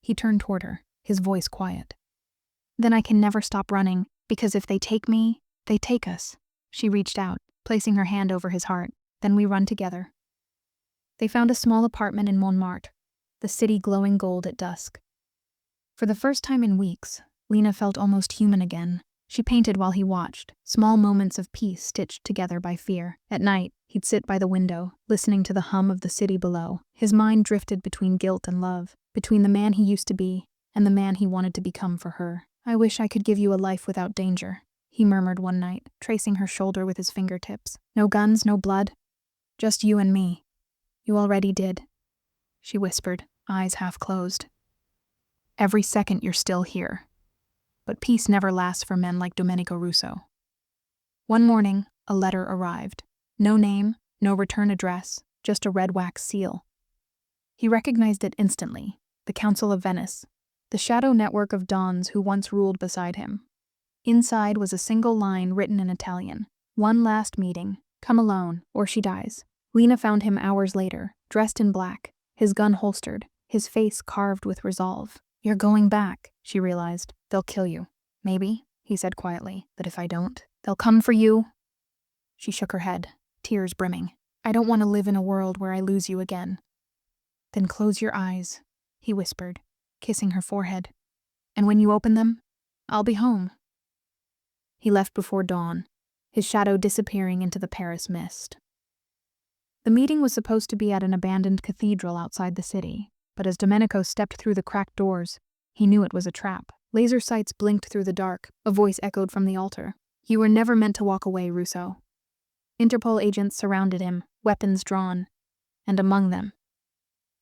A: He turned toward her, his voice quiet. "Then I can never stop running, because if they take me, they take us." She reached out, placing her hand over his heart. "Then we run together." They found a small apartment in Montmartre, the city glowing gold at dusk. For the first time in weeks, Lena felt almost human again. She painted while he watched, small moments of peace stitched together by fear. At night, he'd sit by the window, listening to the hum of the city below. His mind drifted between guilt and love, between the man he used to be and the man he wanted to become for her. "I wish I could give you a life without danger," he murmured one night, tracing her shoulder with his fingertips. "No guns, no blood. Just you and me." "You already did," she whispered, eyes half closed. "Every second you're still here." But peace never lasts for men like Domenico Russo. One morning, a letter arrived. No name, no return address, just a red wax seal. He recognized it instantly. The Council of Venice, the shadow network of dons who once ruled beside him. Inside was a single line written in Italian. "One last meeting. Come alone, or she dies." Lena found him hours later, dressed in black, his gun holstered, his face carved with resolve. "You're going back," she realized. "They'll kill you." "Maybe," he said quietly, "but if I don't, they'll come for you." She shook her head, tears brimming. "I don't want to live in a world where I lose you again." "Then close your eyes," he whispered, kissing her forehead. "And when you open them, I'll be home." He left before dawn, his shadow disappearing into the Paris mist. The meeting was supposed to be at an abandoned cathedral outside the city, but as Domenico stepped through the cracked doors, he knew it was a trap. Laser sights blinked through the dark, a voice echoed from the altar. "You were never meant to walk away, Russo." Interpol agents surrounded him, weapons drawn, and among them,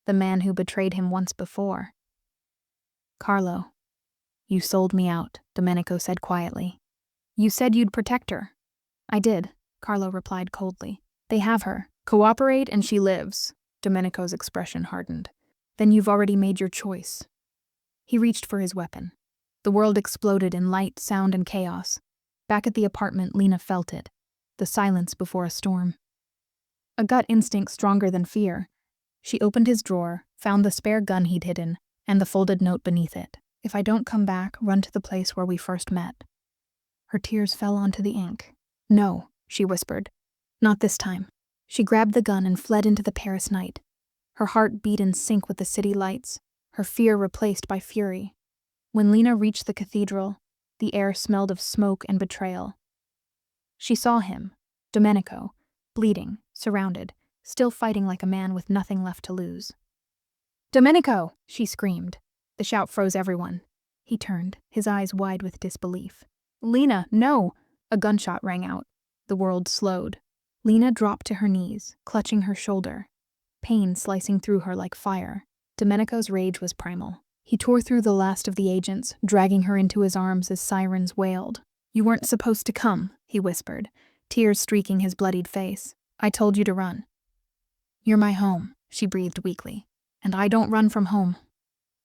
A: the man who betrayed him once before. "Carlo, you sold me out," Domenico said quietly. "You said you'd protect her." "I did," Carlo replied coldly. "They have her. Cooperate and she lives." Domenico's expression hardened. "Then you've already made your choice." He reached for his weapon. The world exploded in light, sound, and chaos. Back at the apartment, Lena felt it. The silence before a storm. A gut instinct stronger than fear. She opened his drawer, found the spare gun he'd hidden, and the folded note beneath it. "If I don't come back, run to the place where we first met." Her tears fell onto the ink. "No," she whispered. "Not this time." She grabbed the gun and fled into the Paris night. Her heart beat in sync with the city lights, her fear replaced by fury. When Lena reached the cathedral, the air smelled of smoke and betrayal. She saw him, Domenico, bleeding, surrounded, still fighting like a man with nothing left to lose. "Domenico!" she screamed. The shout froze everyone. He turned, his eyes wide with disbelief. "Lena, no!" A gunshot rang out. The world slowed. Lena dropped to her knees, clutching her shoulder, pain slicing through her like fire. Domenico's rage was primal. He tore through the last of the agents, dragging her into his arms as sirens wailed. "You weren't supposed to come," he whispered, tears streaking his bloodied face. "I told you to run." "You're my home," she breathed weakly. "And I don't run from home."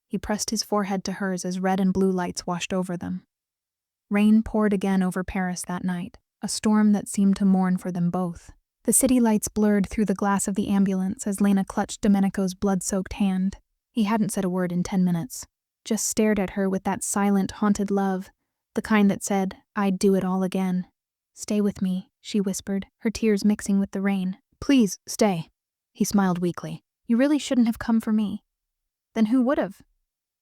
A: He pressed his forehead to hers as red and blue lights washed over them. Rain poured again over Paris that night, a storm that seemed to mourn for them both. The city lights blurred through the glass of the ambulance as Lena clutched Domenico's blood-soaked hand. He hadn't said a word in 10 minutes, just stared at her with that silent, haunted love, the kind that said, "I'd do it all again." "Stay with me," she whispered, her tears mixing with the rain. "Please, stay." He smiled weakly. "You really shouldn't have come for me." "Then who would have?"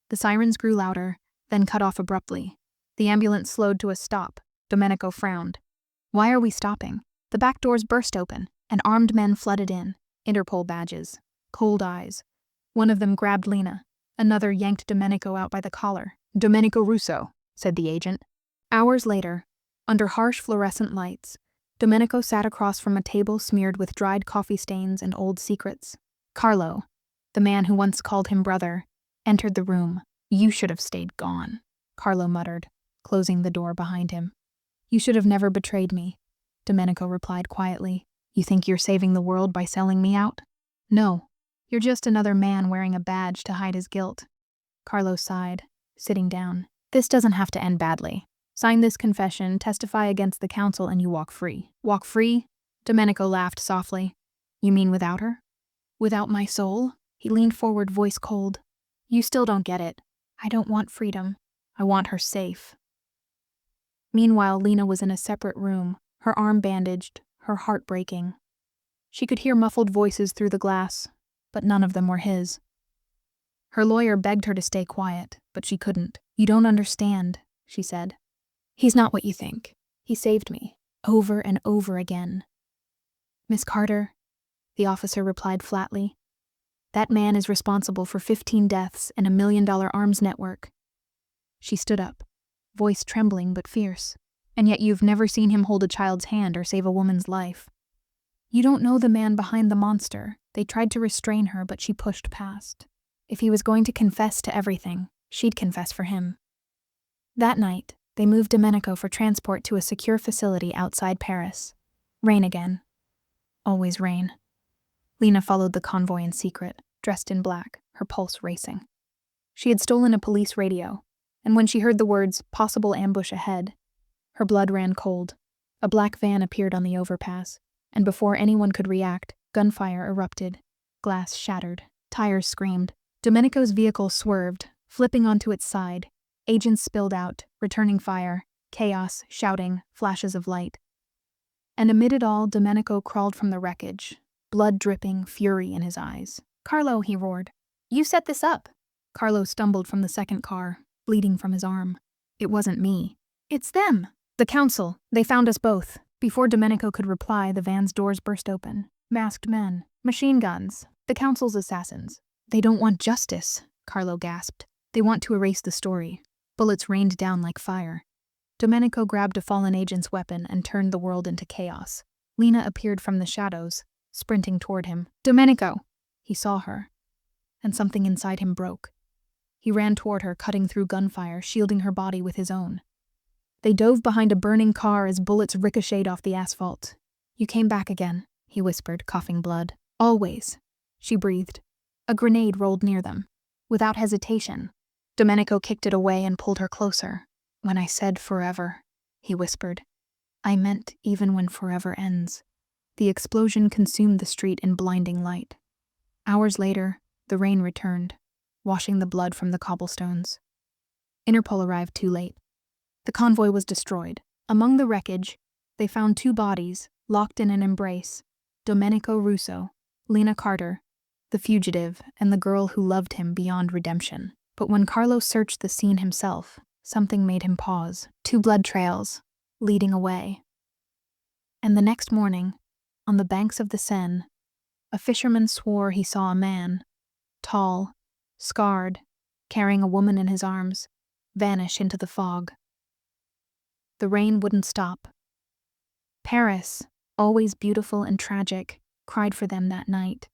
A: The sirens grew louder, then cut off abruptly. The ambulance slowed to a stop. Domenico frowned. "Why are we stopping?" The back doors burst open, and armed men flooded in, Interpol badges, cold eyes. One of them grabbed Lena. Another yanked Domenico out by the collar. "Domenico Russo," said the agent. Hours later, under harsh fluorescent lights, Domenico sat across from a table smeared with dried coffee stains and old secrets. Carlo, the man who once called him brother, entered the room. "You should have stayed gone," Carlo muttered, closing the door behind him. "You should have never betrayed me," Domenico replied quietly. "You think you're saving the world by selling me out?" "No, you're just another man wearing a badge to hide his guilt." Carlo sighed, sitting down. "This doesn't have to end badly. Sign this confession, testify against the council, and you walk free." "Walk free?" Domenico laughed softly. "You mean without her? Without my soul?" He leaned forward, voice cold. "You still don't get it. I don't want freedom. I want her safe." Meanwhile, Lena was in a separate room, her arm bandaged, her heart breaking. She could hear muffled voices through the glass, but none of them were his. Her lawyer begged her to stay quiet, but she couldn't. "You don't understand," she said. "He's not what you think. He saved me, over and over again." "Miss Carter," the officer replied flatly, "that man is responsible for 15 deaths and $1 million arms network." She stood up, voice trembling but fierce. "And yet you've never seen him hold a child's hand or save a woman's life. You don't know the man behind the monster. They tried to restrain her, but she pushed past. If he was going to confess to everything, she'd confess for him." That night, they moved Domenico for transport to a secure facility outside Paris. Rain again. Always rain. Lena followed the convoy in secret, dressed in black, her pulse racing. She had stolen a police radio, and when she heard the words, "possible ambush ahead," her blood ran cold. A black van appeared on the overpass, and before anyone could react, gunfire erupted. Glass shattered. Tires screamed. Domenico's vehicle swerved, flipping onto its side. Agents spilled out, returning fire, chaos, shouting, flashes of light. And amid it all, Domenico crawled from the wreckage, blood dripping, fury in his eyes. "Carlo," he roared. "You set this up." Carlo stumbled from the second car, bleeding from his arm. "It wasn't me." "It's them. The council. They found us both." Before Domenico could reply, the van's doors burst open. Masked men, machine guns, the council's assassins. "They don't want justice," Carlo gasped. "They want to erase the story." Bullets rained down like fire. Domenico grabbed a fallen agent's weapon and turned the world into chaos. Lena appeared from the shadows, sprinting toward him. "Domenico!" He saw her, and something inside him broke. He ran toward her, cutting through gunfire, shielding her body with his own. They dove behind a burning car as bullets ricocheted off the asphalt. "You came back again," he whispered, coughing blood. "Always," she breathed. A grenade rolled near them. Without hesitation, Domenico kicked it away and pulled her closer. "When I said forever," he whispered, "I meant even when forever ends." The explosion consumed the street in blinding light. Hours later, the rain returned, washing the blood from the cobblestones. Interpol arrived too late. The convoy was destroyed. Among the wreckage, they found 2 bodies, locked in an embrace: Domenico Russo, Lena Carter, the fugitive, and the girl who loved him beyond redemption. But when Carlo searched the scene himself, something made him pause. 2 blood trails, leading away. And the next morning, on the banks of the Seine, a fisherman swore he saw a man, tall, scarred, carrying a woman in his arms, vanish into the fog. The rain wouldn't stop. Paris, always beautiful and tragic, cried for them that night.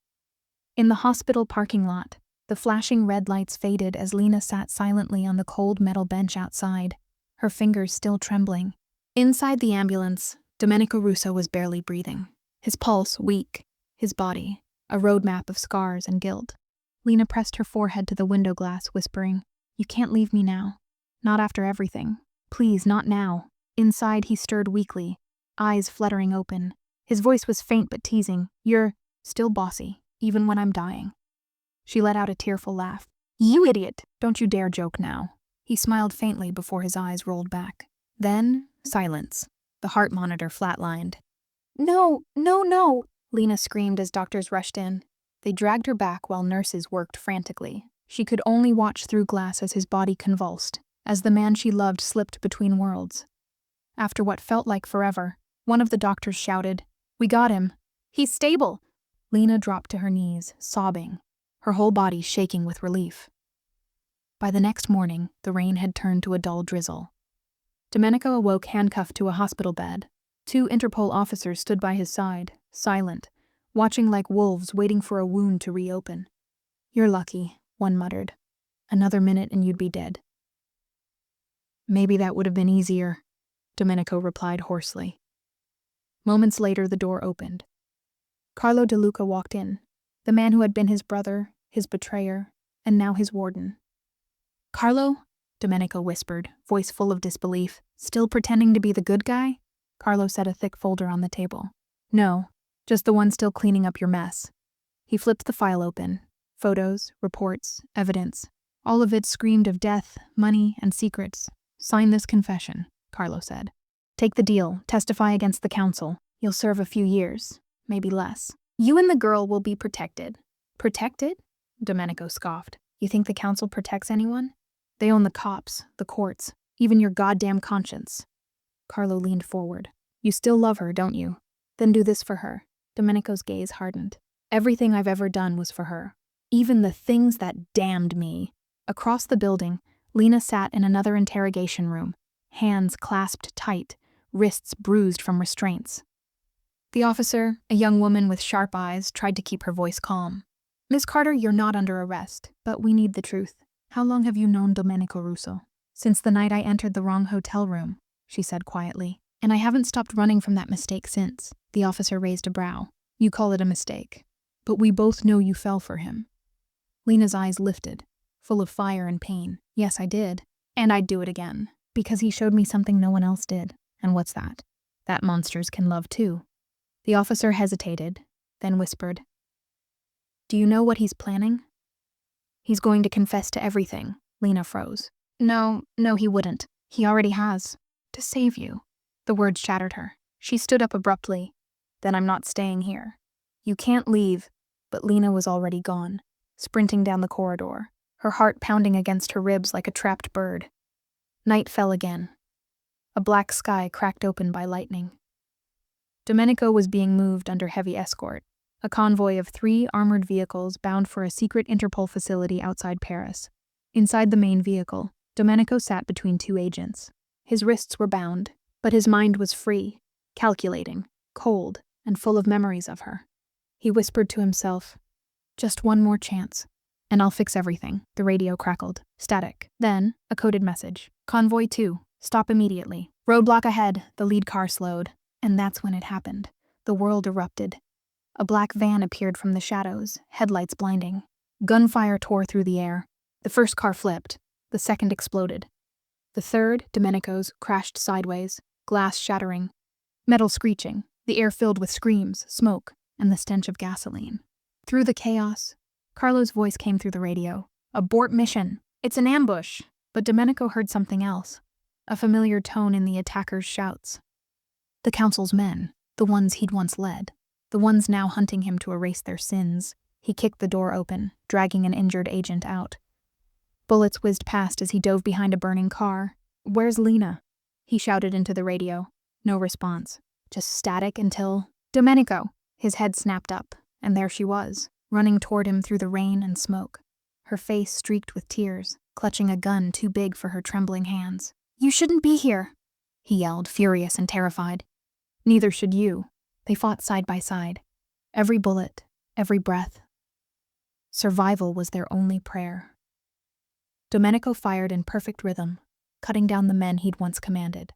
A: In the hospital parking lot, the flashing red lights faded as Lena sat silently on the cold metal bench outside, her fingers still trembling. Inside the ambulance, Domenico Russo was barely breathing, his pulse weak, his body a roadmap of scars and guilt. Lena pressed her forehead to the window glass, whispering, "You can't leave me now. Not after everything. Please, not now." Inside, he stirred weakly, eyes fluttering open. His voice was faint but teasing. "You're still bossy, even when I'm dying." She let out a tearful laugh. "You idiot! Don't you dare joke now." He smiled faintly before his eyes rolled back. Then, silence. The heart monitor flatlined. "No, no, no!" Lena screamed as doctors rushed in. They dragged her back while nurses worked frantically. She could only watch through glass as his body convulsed, as the man she loved slipped between worlds. After what felt like forever, one of the doctors shouted, We got him. He's stable. Lena dropped to her knees, sobbing, her whole body shaking with relief. By the next morning, the rain had turned to a dull drizzle. Domenico awoke handcuffed to a hospital bed. 2 Interpol officers stood by his side, silent, watching like wolves waiting for a wound to reopen. "You're lucky," one muttered. "Another minute and you'd be dead." "Maybe that would have been easier," Domenico replied hoarsely. Moments later, the door opened. Carlo De Luca walked in, the man who had been his brother, his betrayer, and now his warden. "Carlo?" Domenico whispered, voice full of disbelief. "Still pretending to be the good guy?" Carlo set a thick folder on the table. "No, just the one still cleaning up your mess." He flipped the file open. Photos, reports, evidence. All of it screamed of death, money, and secrets. "Sign this confession," Carlo said. "Take the deal, testify against the council. You'll serve a few years, maybe less. You and the girl will be protected." "Protected?" Domenico scoffed. "You think the council protects anyone? They own the cops, the courts, even your goddamn conscience." Carlo leaned forward. "You still love her, don't you? Then do this for her." Domenico's gaze hardened. "Everything I've ever done was for her. Even the things that damned me." Across the building, Lena sat in another interrogation room, hands clasped tight, wrists bruised from restraints. The officer, a young woman with sharp eyes, tried to keep her voice calm. "Miss Carter, you're not under arrest, but we need the truth. How long have you known Domenico Russo?" "Since the night I entered the wrong hotel room," she said quietly. "And I haven't stopped running from that mistake since." The officer raised a brow. "You call it a mistake, but we both know you fell for him." Lena's eyes lifted, full of fire and pain. "Yes, I did. And I'd do it again, because he showed me something no one else did. And what's that? That monsters can love too." The officer hesitated, then whispered, "Do you know what he's planning?" "He's going to confess to everything." Lena froze. No, he wouldn't. He already has. To save you." The words shattered her. She stood up abruptly. "Then I'm not staying here." "You can't leave." But Lena was already gone, sprinting down the corridor, her heart pounding against her ribs like a trapped bird. Night fell again. A black sky cracked open by lightning. Domenico was being moved under heavy escort, a convoy of 3 armored vehicles bound for a secret Interpol facility outside Paris. Inside the main vehicle, Domenico sat between 2 agents. His wrists were bound, but his mind was free, calculating, cold, and full of memories of her. He whispered to himself, "Just one more chance, and I'll fix everything." The radio crackled, static. Then, a coded message. "Convoy 2, stop immediately. Roadblock ahead." The lead car slowed, and that's when it happened. The world erupted. A black van appeared from the shadows, headlights blinding. Gunfire tore through the air. The first car flipped. The second exploded. The third, Domenico's, crashed sideways, glass shattering, metal screeching, the air filled with screams, smoke, and the stench of gasoline. Through the chaos, Carlo's voice came through the radio. "Abort mission. It's an ambush." But Domenico heard something else, a familiar tone in the attacker's shouts. The council's men, the ones he'd once led, the ones now hunting him to erase their sins. He kicked the door open, dragging an injured agent out. Bullets whizzed past as he dove behind a burning car. "Where's Lena?" he shouted into the radio. No response, just static until... "Domenico!" His head snapped up, and there she was, running toward him through the rain and smoke, her face streaked with tears, clutching a gun too big for her trembling hands. "You shouldn't be here," he yelled, furious and terrified. "Neither should you." They fought side by side. Every bullet, every breath. Survival was their only prayer. Domenico fired in perfect rhythm, cutting down the men he'd once commanded.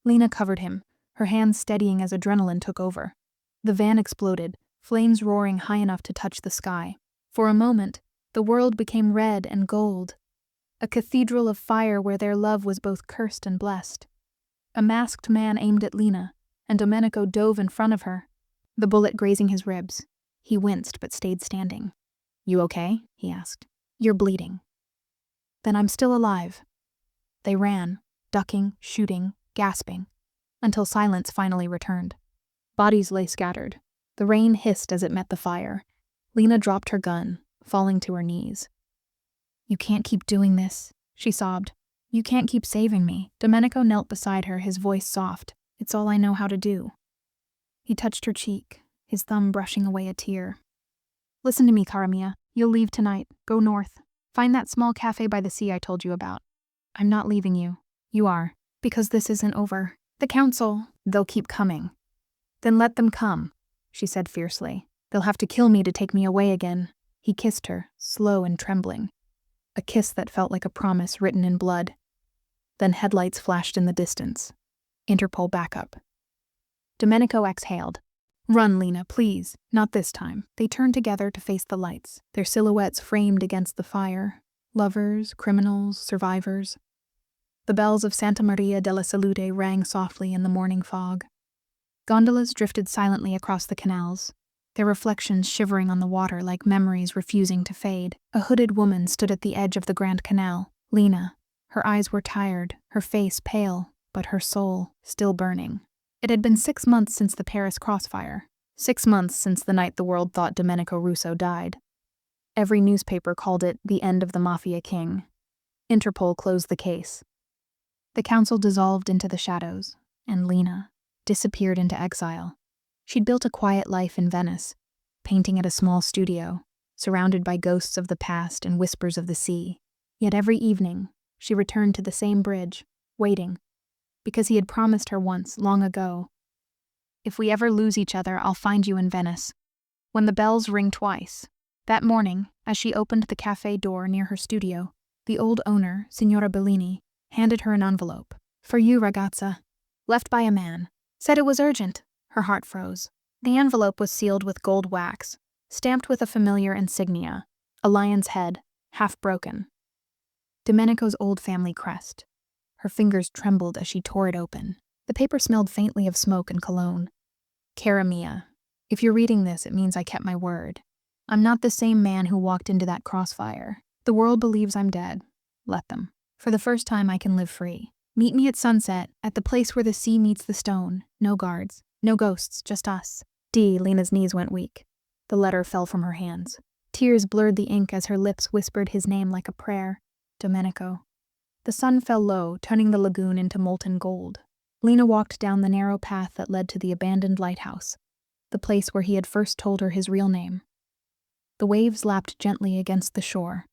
A: Lena covered him, her hands steadying as adrenaline took over. The van exploded, flames roaring high enough to touch the sky. For a moment, the world became red and gold, a cathedral of fire where their love was both cursed and blessed. A masked man aimed at Lena, and Domenico dove in front of her, the bullet grazing his ribs. He winced but stayed standing. "You okay?" he asked. "You're bleeding." "Then I'm still alive." They ran, ducking, shooting, gasping, until silence finally returned. Bodies lay scattered. The rain hissed as it met the fire. Lena dropped her gun, falling to her knees. "You can't keep doing this," she sobbed. "You can't keep saving me." Domenico knelt beside her, his voice soft. "It's all I know how to do." He touched her cheek, his thumb brushing away a tear. Listen to me, cara mia. You'll leave tonight. Go north. Find that small cafe by the sea I told you about. I'm not leaving you. You are. Because this isn't over. The council, they'll keep coming. Then let them come, she said fiercely. They'll have to kill me to take me away again. He kissed her, slow and trembling. A kiss that felt like a promise written in blood. Then headlights flashed in the distance. Interpol backup. Domenico exhaled. Run, Lena, please. Not this time. They turned together to face the lights, their silhouettes framed against the fire. Lovers, criminals, survivors. The bells of Santa Maria della Salute rang softly in the morning fog. Gondolas drifted silently across the canals, their reflections shivering on the water like memories refusing to fade. A hooded woman stood at the edge of the Grand Canal. Lena. Her eyes were tired, her face pale, but her soul still burning. It had been 6 months since the Paris crossfire. 6 months since the night the world thought Domenico Russo died. Every newspaper called it the end of the Mafia king. Interpol closed the case. The council dissolved into the shadows, and Lena disappeared into exile. She'd built a quiet life in Venice, painting at a small studio, surrounded by ghosts of the past and whispers of the sea. Yet every evening, she returned to the same bridge, waiting, because he had promised her once, long ago, if we ever lose each other, I'll find you in Venice. When the bells ring twice. That morning, as she opened the cafe door near her studio, the old owner, Signora Bellini, handed her an envelope. For you, ragazza. Left by a man. Said it was urgent. Her heart froze. The envelope was sealed with gold wax, stamped with a familiar insignia, a lion's head, half broken. Domenico's old family crest. Her fingers trembled as she tore it open. The paper smelled faintly of smoke and cologne. Cara mia, if you're reading this, it means I kept my word. I'm not the same man who walked into that crossfire. The world believes I'm dead. Let them. For the first time, I can live free. Meet me at sunset, at the place where the sea meets the stone. No guards. No ghosts, just us. Lena's knees went weak. The letter fell from her hands. Tears blurred the ink as her lips whispered his name like a prayer. Domenico. The sun fell low, turning the lagoon into molten gold. Lena walked down the narrow path that led to the abandoned lighthouse, the place where he had first told her his real name. The waves lapped gently against the shore,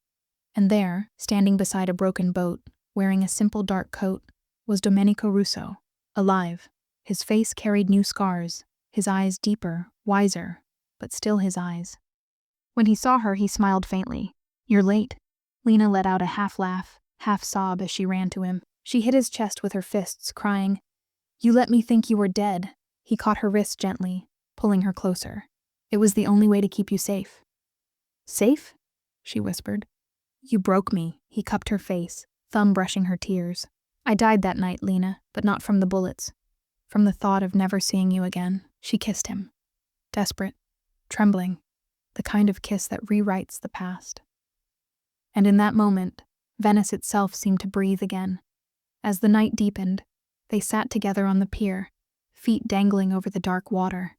A: and there, standing beside a broken boat, wearing a simple dark coat, was Domenico Russo, alive. His face carried new scars, his eyes deeper, wiser, but still his eyes. When he saw her, he smiled faintly. You're late. Lena let out a half-laugh, half-sob as she ran to him. She hit his chest with her fists, crying, You let me think you were dead. He caught her wrist gently, pulling her closer. It was the only way to keep you safe. Safe? She whispered. You broke me. He cupped her face, thumb brushing her tears. I died that night, Lena, but not from the bullets. From the thought of never seeing you again. She kissed him. Desperate, trembling, the kind of kiss that rewrites the past. And in that moment, Venice itself seemed to breathe again. As the night deepened, they sat together on the pier, feet dangling over the dark water.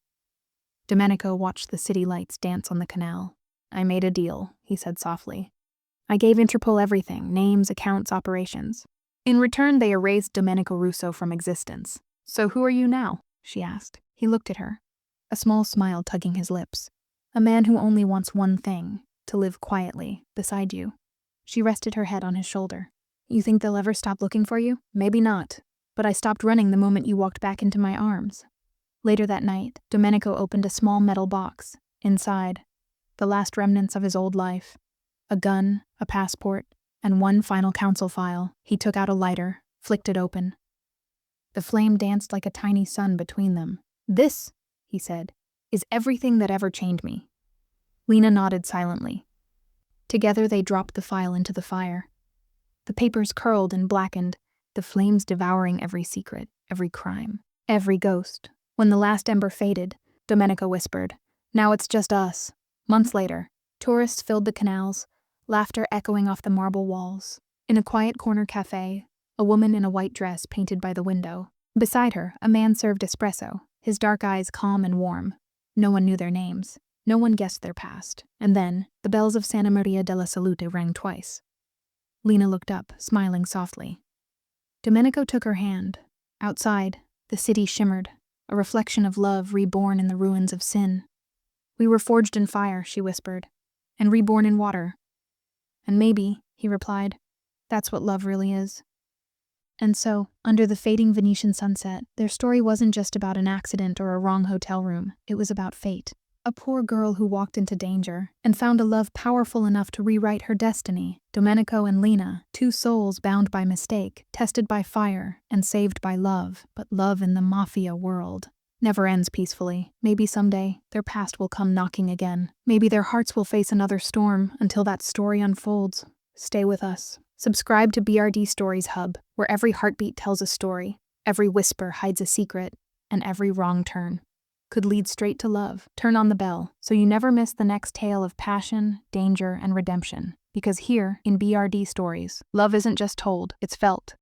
A: Domenico watched the city lights dance on the canal. I made a deal, he said softly. I gave Interpol everything, names, accounts, operations. In return, they erased Domenico Russo from existence. So who are you now? She asked. He looked at her, a small smile tugging his lips. A man who only wants one thing, to live quietly, beside you. She rested her head on his shoulder. You think they'll ever stop looking for you? Maybe not. But I stopped running the moment you walked back into my arms. Later that night, Domenico opened a small metal box. Inside, the last remnants of his old life. A gun, a passport, and one final council file. He took out a lighter, flicked it open. The flame danced like a tiny sun between them. This, he said, is everything that ever chained me. Lena nodded silently. Together they dropped the file into the fire. The papers curled and blackened, the flames devouring every secret, every crime, every ghost. When the last ember faded, Domenico whispered, Now it's just us. Months later, tourists filled the canals, laughter echoing off the marble walls. In a quiet corner cafe, a woman in a white dress painted by the window. Beside her, a man served espresso, his dark eyes calm and warm. No one knew their names. No one guessed their past. And then, the bells of Santa Maria della Salute rang twice. Lena looked up, smiling softly. Domenico took her hand. Outside, the city shimmered, a reflection of love reborn in the ruins of sin. "We were forged in fire," she whispered, "and reborn in water." "And maybe," he replied, "that's what love really is." And so, under the fading Venetian sunset, their story wasn't just about an accident or a wrong hotel room, it was about fate. A poor girl who walked into danger and found a love powerful enough to rewrite her destiny. Domenico and Lena, two souls bound by mistake, tested by fire, and saved by love. But love in the Mafia world never ends peacefully. Maybe someday, their past will come knocking again. Maybe their hearts will face another storm. Until that story unfolds, stay with us. Subscribe to BRD Stories Hub, where every heartbeat tells a story, every whisper hides a secret, and every wrong turn could lead straight to love. Turn on the bell so you never miss the next tale of passion, danger, and redemption. Because here, in BRD Stories, love isn't just told, it's felt.